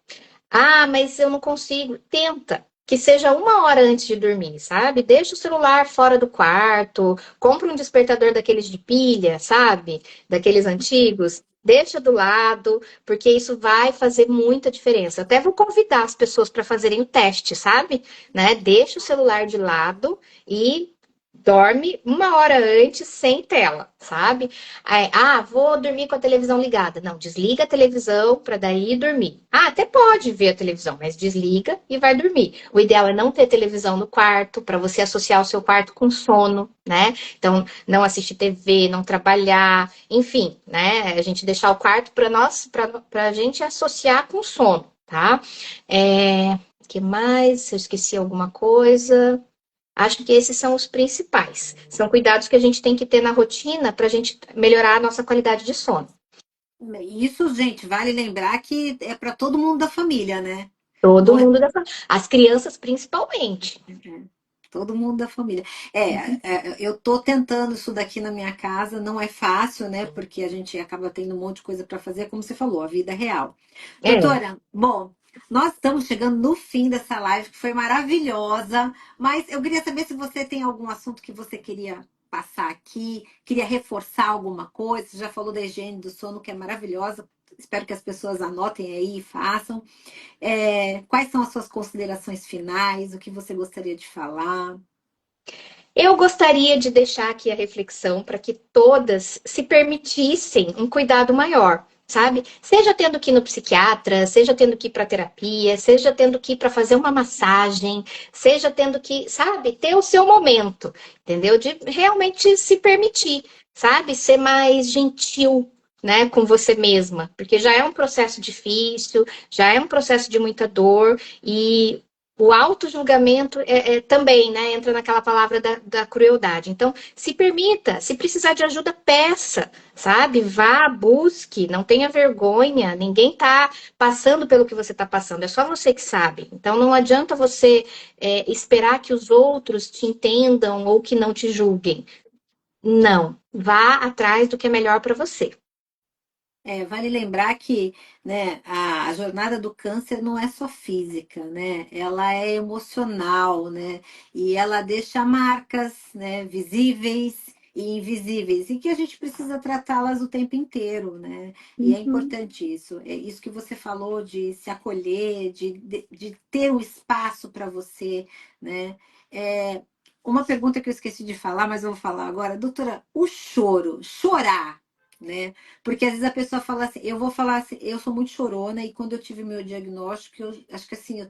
Ah, mas eu não consigo. Tenta. Que seja 1 hora antes de dormir, sabe? Deixa o celular fora do quarto, compra um despertador daqueles de pilha, sabe? Daqueles antigos. Deixa do lado, porque isso vai fazer muita diferença. Até vou convidar as pessoas para fazerem o teste, sabe? Né? Deixa o celular de lado e dorme 1 hora antes sem tela, sabe? Aí, vou dormir com a televisão ligada. Não, desliga a televisão para daí dormir. Ah, até pode ver a televisão, mas desliga e vai dormir. O ideal é não ter televisão no quarto, para você associar o seu quarto com sono, né? Então, não assistir TV, não trabalhar, enfim, né? A gente deixar o quarto para a gente associar com sono, tá? Que mais? Se eu esqueci alguma coisa. Acho que esses são os principais. São cuidados que a gente tem que ter na rotina para a gente melhorar a nossa qualidade de sono. Isso, gente, vale lembrar que é para todo mundo da família, né? Todo Não é mundo da família. As crianças, principalmente. todo mundo da família. Eu tô tentando isso daqui na minha casa, não é fácil, né? Porque a gente acaba tendo um monte de coisa para fazer, como você falou, a vida é real. É. Doutora, bom, nós estamos chegando no fim dessa live, que foi maravilhosa, mas eu queria saber se você tem algum assunto que você queria passar aqui, queria reforçar alguma coisa. Você já falou da higiene do sono, que é maravilhosa. Espero que as pessoas anotem aí e façam. Quais são as suas considerações finais? O que você gostaria de falar? Eu gostaria de deixar aqui a reflexão para que todas se permitissem um cuidado maior, sabe? Seja tendo que ir no psiquiatra, seja tendo que ir para terapia, seja tendo que ir para fazer uma massagem, seja tendo que, sabe, ter o seu momento, entendeu? De realmente se permitir, sabe? Ser mais gentil. Né, com você mesma, porque já é um processo difícil, já é um processo de muita dor, e o auto-julgamento também, né? Entra naquela palavra da crueldade. Então, se permita, se precisar de ajuda, peça, sabe? Vá, busque, não tenha vergonha, ninguém tá passando pelo que você tá passando, é só você que sabe. Então, não adianta você esperar que os outros te entendam ou que não te julguem. Não, vá atrás do que é melhor para você. Vale lembrar que, né, a jornada do câncer não é só física, né? Ela é emocional, né? E ela deixa marcas, né, visíveis e invisíveis, e que a gente precisa tratá-las o tempo inteiro, né? E é Uhum. importante isso. É isso que você falou de se acolher, de ter um espaço para você, né? É, uma pergunta que eu esqueci de falar, mas eu vou falar agora, doutora, o choro, chorar, né? Porque às vezes a pessoa fala assim, eu vou falar assim, eu sou muito chorona e quando eu tive meu diagnóstico, eu acho que assim,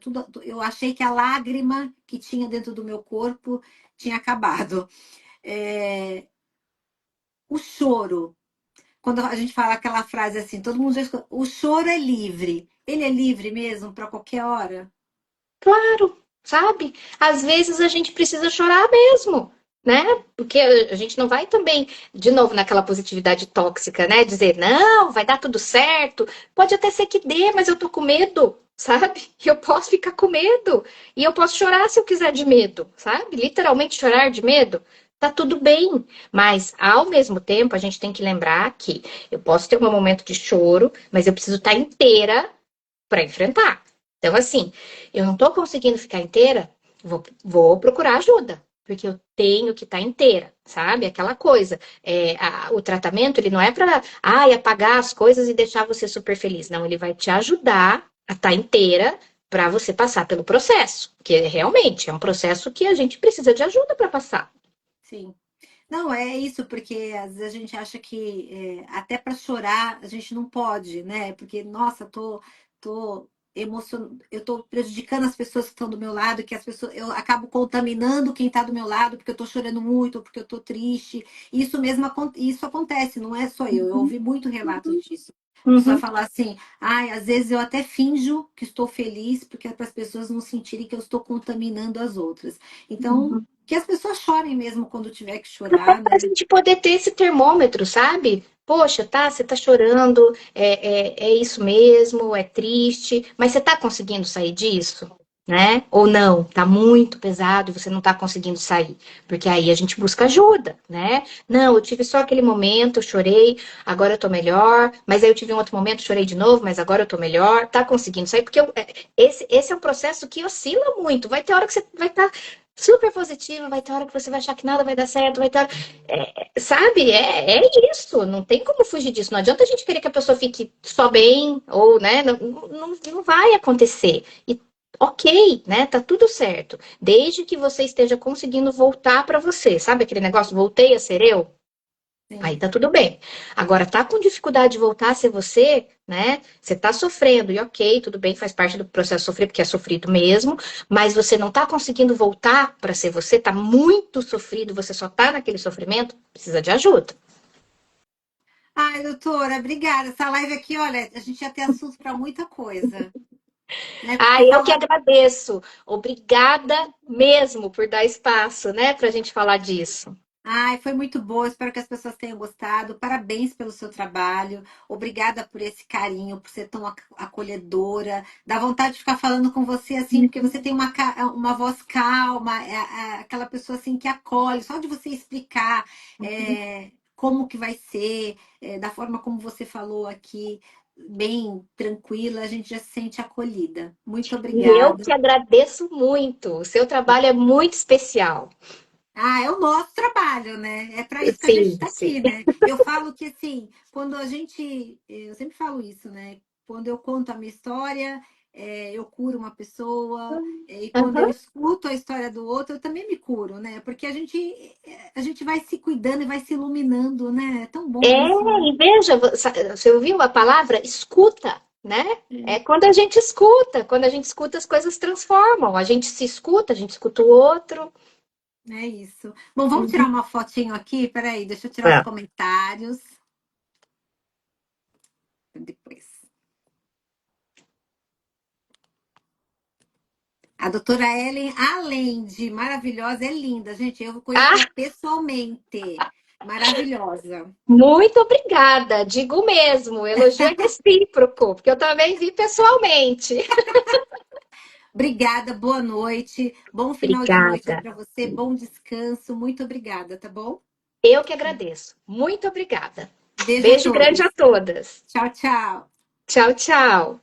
eu achei que a lágrima que tinha dentro do meu corpo tinha acabado. É, o choro, quando a gente fala aquela frase assim, todo mundo já escuta, o choro é livre. Ele é livre mesmo para qualquer hora? Claro, sabe? Às vezes a gente precisa chorar mesmo, né? Porque a gente não vai também, de novo, naquela positividade tóxica, né? Dizer, não, vai dar tudo certo. Pode até ser que dê, mas eu tô com medo, sabe? E eu posso ficar com medo. E eu posso chorar se eu quiser de medo, sabe? Literalmente chorar de medo. Tá tudo bem, mas ao mesmo tempo a gente tem que lembrar que eu posso ter um momento de choro, mas eu preciso estar inteira para enfrentar. Então, assim, eu não tô conseguindo ficar inteira, vou procurar ajuda, porque eu tenho que estar inteira, sabe? Aquela coisa. O tratamento, ele não é para apagar as coisas e deixar você super feliz. Não, ele vai te ajudar a estar inteira para você passar pelo processo, que realmente é um processo que a gente precisa de ajuda para passar. Sim. Não, é isso, porque às vezes a gente acha que até para chorar a gente não pode, né? Porque, nossa, tô eu tô prejudicando as pessoas que estão do meu lado, que as pessoas, eu acabo contaminando quem está do meu lado porque eu tô chorando muito, ou porque eu tô triste. Isso mesmo, isso acontece, não é só eu. Eu ouvi muito relatos disso. A pessoa Uhum, fala assim, ai, às vezes eu até finjo que estou feliz, porque é para as pessoas não sentirem que eu estou contaminando as outras. Então, uhum. que as pessoas chorem mesmo quando tiver que chorar, Pra né? gente poder ter esse termômetro, sabe? Poxa, tá, você tá chorando, é isso mesmo, é triste, mas você tá conseguindo sair disso? Né? Ou não, tá muito pesado e você não tá conseguindo sair, porque aí a gente busca ajuda, né? Não, eu tive só aquele momento, eu chorei, agora eu tô melhor, mas aí eu tive um outro momento, chorei de novo, mas agora eu tô melhor, tá conseguindo sair, porque esse é um processo que oscila muito, vai ter hora que você vai estar super positiva, vai ter hora que você vai achar que nada vai dar certo, vai ter hora... sabe, é isso, não tem como fugir disso. Não adianta a gente querer que a pessoa fique só bem, ou, né, não vai acontecer. E ok, né, tá tudo certo. Desde que você esteja conseguindo voltar para você, sabe aquele negócio, voltei a ser eu? Aí Sim. tá tudo bem. Agora, tá com dificuldade de voltar a ser você, né? Você tá sofrendo, e ok, tudo bem, faz parte do processo sofrer, porque é sofrido mesmo, mas você não tá conseguindo voltar para ser você, tá muito sofrido, você só tá naquele sofrimento, precisa de ajuda. Ai, doutora, obrigada. Essa live aqui, olha, a gente já tem assunto para muita coisa, né? Ah, Porque eu que falar. agradeço. Obrigada mesmo por dar espaço, né, pra gente falar disso. Ai, foi muito boa. Espero que as pessoas tenham gostado. Parabéns pelo seu trabalho. Obrigada por esse carinho, por ser tão acolhedora. Dá vontade de ficar falando com você assim, porque você tem uma voz calma, é aquela pessoa assim que acolhe. Só de você explicar como que vai ser, da forma como você falou aqui, bem tranquila, a gente já se sente acolhida. Muito E eu obrigada. que agradeço muito. O seu trabalho é muito especial. Ah, é o nosso trabalho, né? É para isso que a gente Sim, está sim. aqui, né? Eu falo que assim, quando a gente, eu sempre falo isso, né? Quando eu conto a minha história, eu curo uma pessoa, e quando eu Aham. escuto a história do outro, eu também me curo, né? Porque a gente vai se cuidando e vai se iluminando, né? É tão bom É, isso, né? e veja, você ouviu a palavra escuta, né? É quando a gente escuta, as coisas transformam. A gente se escuta, a gente escuta o outro. É isso. Bom, vamos tirar Uhum. uma fotinho aqui. Peraí, deixa eu tirar os É. comentários. Depois. A doutora Ellen, além de maravilhosa, é linda. Gente, eu conheço ela Ah, pessoalmente. Maravilhosa. muito obrigada, digo mesmo, elogio é recíproco, porque eu também vi pessoalmente. Obrigada, boa noite. Bom final de noite aí Obrigada. para você. Bom descanso. Muito obrigada, tá bom? Eu que agradeço. Muito obrigada. Beijo a Beijo grande a todos. todas. Tchau, tchau. Tchau, tchau.